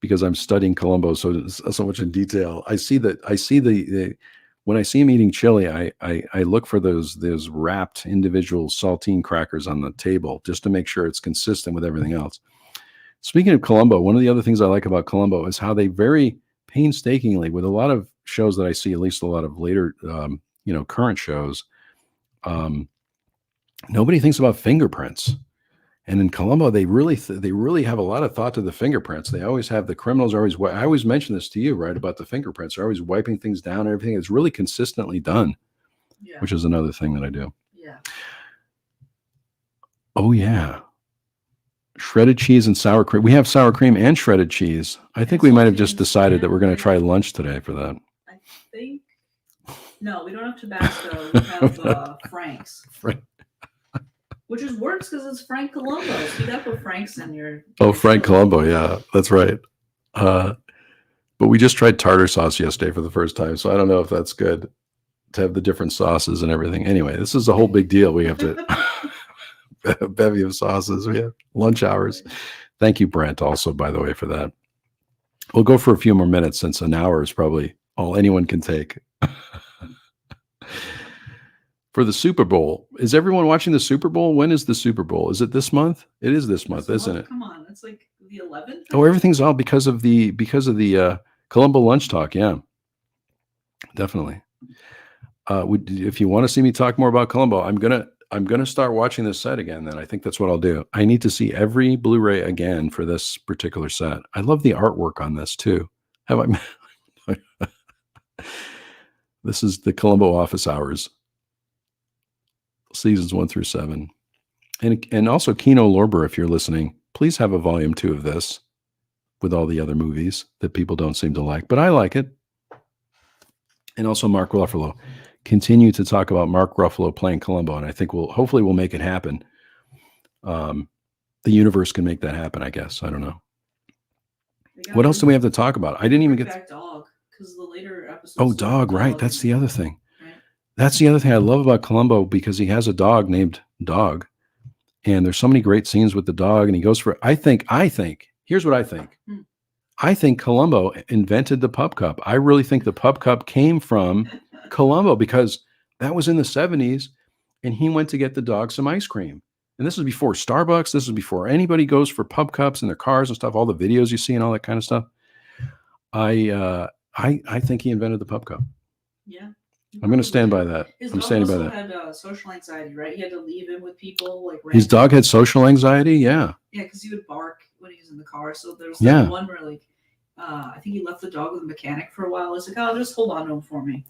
because I'm studying Columbo so much in detail. I see the when I see him eating chili, I look for those wrapped individual saltine crackers on the table just to make sure it's consistent with everything else. Speaking of Columbo, one of the other things I like about Columbo is how they very painstakingly, with a lot of shows that I see, at least a lot of later, current shows, nobody thinks about fingerprints. And in Columbo, they really have a lot of thought to the fingerprints. They always have the criminals are always. I always mention this to you, right, about the fingerprints. They're always wiping things down. And everything is really consistently done, which is another thing that I do. Yeah. Oh yeah, shredded cheese and sour cream. We have sour cream and shredded cheese. I think we might have just decided that we're going to try lunch today for that. I think. No, we don't have Tabasco. We have Frank's. Which is works because it's Frank Columbo. So you got to put Frank's in your. Oh, Frank Columbo. Yeah, that's right. But we just tried tartar sauce yesterday for the first time. So I don't know if that's good to have the different sauces and everything. Anyway, this is a whole big deal. We have to a bevy of sauces. We have lunch hours. Thank you, Brent, also, by the way, for that. We'll go for a few more minutes since an hour is probably all anyone can take. For the Super Bowl. Is everyone watching the Super Bowl? When is the Super Bowl? Is it this month? It is this month, isn't it? Come on, it's like the 11th. Oh, everything's all because of the Columbo lunch talk. Yeah, definitely. If you want to see me talk more about Columbo, I'm gonna start watching this set again. Then I think that's what I'll do. I need to see every Blu-ray again for this particular set. I love the artwork on this too. This is the Columbo Office Hours. Seasons 1 through 7, and also Kino Lorber, if you're listening, please have a volume 2 of this with all the other movies that people don't seem to like, but I like it. And also Mark Ruffalo. Continue to talk about Mark Ruffalo playing Columbo, and I think hopefully we'll make it happen. The universe can make that happen, I guess. I don't know. What else do we have to talk about? I didn't even get Dog, because the later episodes. Oh, Dog, right? That's the other thing. That's the other thing I love about Columbo, because he has a dog named Dog, and there's so many great scenes with the dog, and he goes for, I think, here's what I think. I think Columbo invented the Pub Cup. I really think the Pub Cup came from Columbo because that was in the 70s, and he went to get the dog some ice cream. And this is before Starbucks. This is before anybody goes for Pub Cups in their cars and stuff, all the videos you see and all that kind of stuff. I think he invented the Pub Cup. Yeah. I'm going to stand by that. I'm standing by that. His dog also had social anxiety, right? He had to leave him with people. Like his dog had social anxiety? Yeah. Yeah, because he would bark when he's in the car. So there's Yeah. that one where like I think he left the dog with the mechanic for a while. It's like, oh, just hold on to him for me.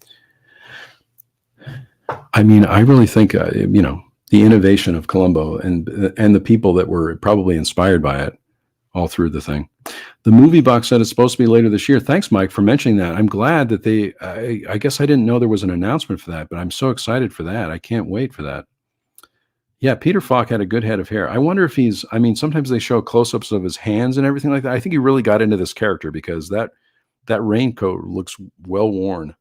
I mean, I really think the innovation of Columbo and the people that were probably inspired by it all through the thing. The movie box set is supposed to be later this year. Thanks, Mike, for mentioning that. I'm glad that I guess I didn't know there was an announcement for that, but I'm so excited for that. I can't wait for that. Yeah, Peter Falk had a good head of hair. I wonder if sometimes they show close-ups of his hands and everything like that. I think he really got into this character because that raincoat looks well worn.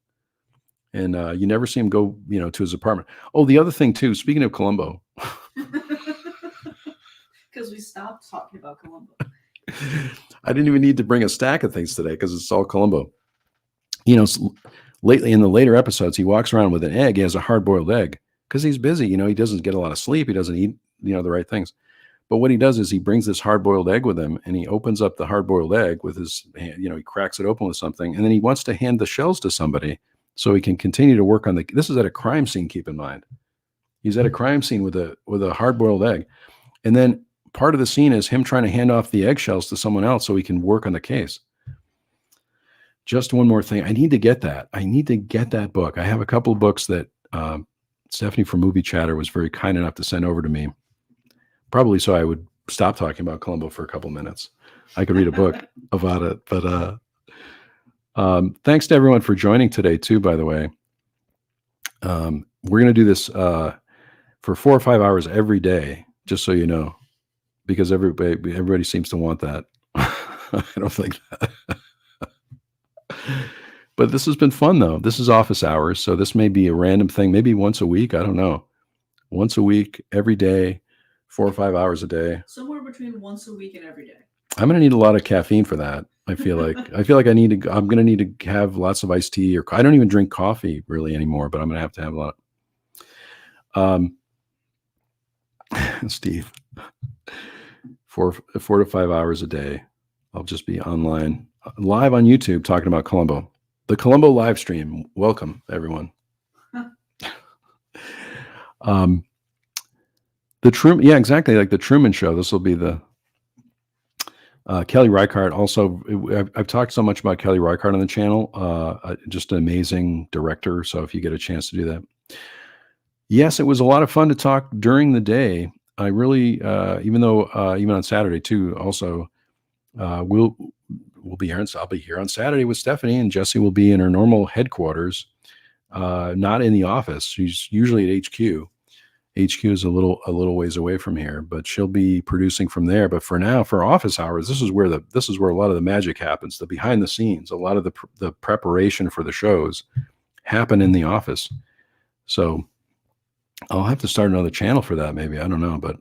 And you never see him go, to his apartment. Oh, the other thing too, speaking of Columbo. Because we stopped talking about Columbo. I didn't even need to bring a stack of things today because it's all Columbo. Lately in the later episodes, he walks around with an egg. He has a hard-boiled egg because he's busy. He doesn't get a lot of sleep. He doesn't eat, the right things. But what he does is he brings this hard-boiled egg with him, and he opens up the hard-boiled egg with his hand. He cracks it open with something, and then he wants to hand the shells to somebody so he can continue to work on this is at a crime scene, keep in mind. He's at a crime scene with a hard-boiled egg. And then part of the scene is him trying to hand off the eggshells to someone else so he can work on the case. Just one more thing. I need to get that. I need to get that book. I have a couple of books that Stephanie from Movie Chatter was very kind enough to send over to me. Probably so I would stop talking about Columbo for a couple minutes. I could read a book about it. But thanks to everyone for joining today, too, by the way. We're going to do this for 4 or 5 hours every day, just so you know, because everybody seems to want that. I don't think that. But this has been fun, though. This is office hours, so this may be a random thing, maybe once a week. I don't know. Once a week, every day, 4 or 5 hours a day. Somewhere between once a week and every day. I'm going to need a lot of caffeine for that. I feel like I'm going to need to have lots of iced tea, or I don't even drink coffee really anymore, but I'm going to have a lot. Steve, 4 to 5 hours a day. I'll just be online, live on YouTube, talking about Columbo. The Columbo live stream. Welcome, everyone. The Truman, yeah, exactly, like the Truman Show. This will be the Kelly Reichardt. Also, I've talked so much about Kelly Reichardt on the channel. Just an amazing director. So if you get a chance to do that. Yes, it was a lot of fun to talk during the day. I really, even on Saturday too, also, we'll be here. I'll be here on Saturday with Stephanie, and Jessi will be in her normal headquarters, not in the office. She's usually at HQ. HQ is a little ways away from here, but she'll be producing from there. But for now, for office hours, this is where a lot of the magic happens. The behind the scenes, a lot of the preparation for the shows happen in the office. So I'll have to start another channel for that. Maybe, I don't know, but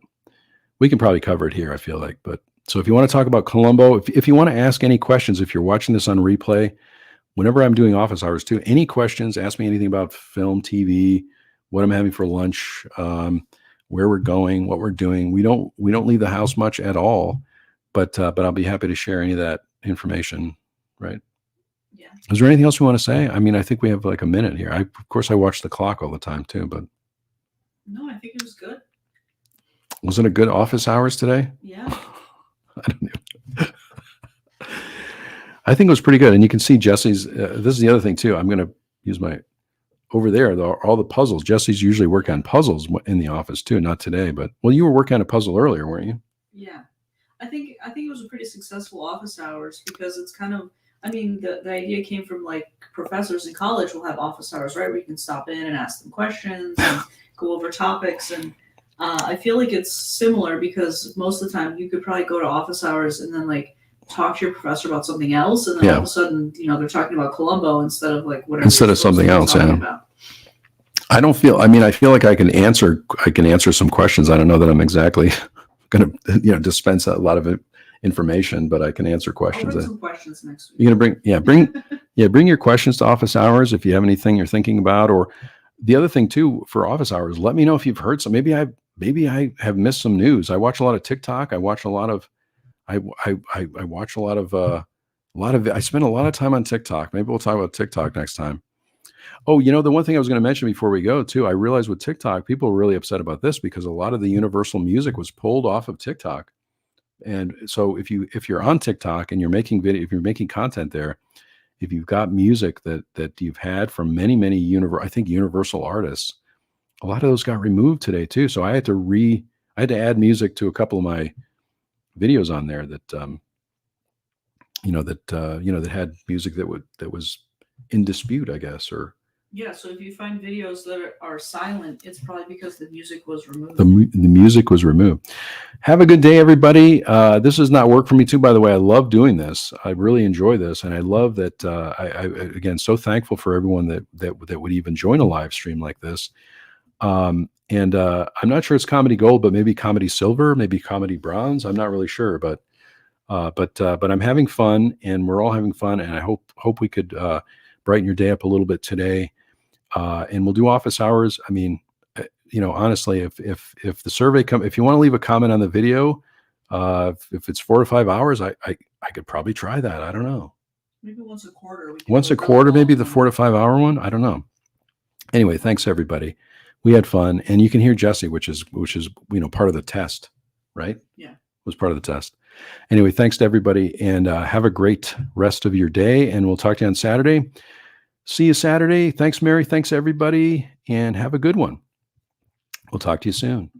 we can probably cover it here, I feel like. But so if you want to talk about Columbo, if you want to ask any questions, if you're watching this on replay, whenever I'm doing office hours too, any questions, ask me anything about film, TV, what I'm having for lunch, where we're going, what we're doing. We don't leave the house much at all, but I'll be happy to share any of that information. Right. Yeah. Is there anything else you want to say? I mean, I think we have like a minute here. Of course I watch the clock all the time too, but. No, I think it was good. Was it a good office hours today? Yeah. I don't know. I think it was pretty good. And you can see Jessi's, this is the other thing too. I'm going to use over there, all the puzzles. Jessi's usually working on puzzles in the office too, not today, but you were working on a puzzle earlier, weren't you? Yeah. I think it was a pretty successful office hours because it's kind of, I mean, the idea came from like professors in college will have office hours, right? Where you can stop in and ask them questions and go over topics. And I feel like it's similar because most of the time you could probably go to office hours and then like talk to your professor about something else, and then all of a sudden, they're talking about Columbo instead of like whatever. Instead of something else, yeah. About. I feel like I can answer some questions. I don't know that I'm exactly going to dispense a lot of information, but I can answer questions. I'll bring some questions next week. You're gonna bring your questions to office hours if you have anything you're thinking about. Or the other thing too for office hours, let me know if you've heard some. Maybe I have missed some news. I watch a lot of TikTok. I watch a lot of. I watch a lot of I spend a lot of time on TikTok. Maybe we'll talk about TikTok next time. Oh, the one thing I was going to mention before we go too, I realized with TikTok, people are really upset about this because a lot of the Universal music was pulled off of TikTok. And so if you're on TikTok and you're making video, if you're making content there, if you've got music that you've had from many universal artists, a lot of those got removed today too. So I had to add music to a couple of my videos on there that that had music that was in dispute, I guess. Or yeah, so if you find videos that are silent, it's probably because the music was removed. The music was removed. Have a good day, everybody. This does not work for me too, by the way. I love doing this. I really enjoy this, and I love that. I again so thankful for everyone that would even join a live stream like this. And I'm not sure it's comedy gold, but maybe comedy silver, maybe comedy bronze. I'm not really sure, but I'm having fun, and we're all having fun, and I hope we could brighten your day up a little bit today. And we'll do office hours. I mean, honestly, if the survey if you want to leave a comment on the video, if it's 4 to 5 hours, I could probably try that. I don't know. Maybe once a quarter. Once a quarter, maybe the 4 to 5 hour one. I don't know. Anyway, thanks everybody. We had fun, and you can hear Jessi, which is part of the test, right? Yeah, was part of the test. Anyway, thanks to everybody, and have a great rest of your day. And we'll talk to you on Saturday. See you Saturday. Thanks, Mary. Thanks, everybody. And have a good one. We'll talk to you soon.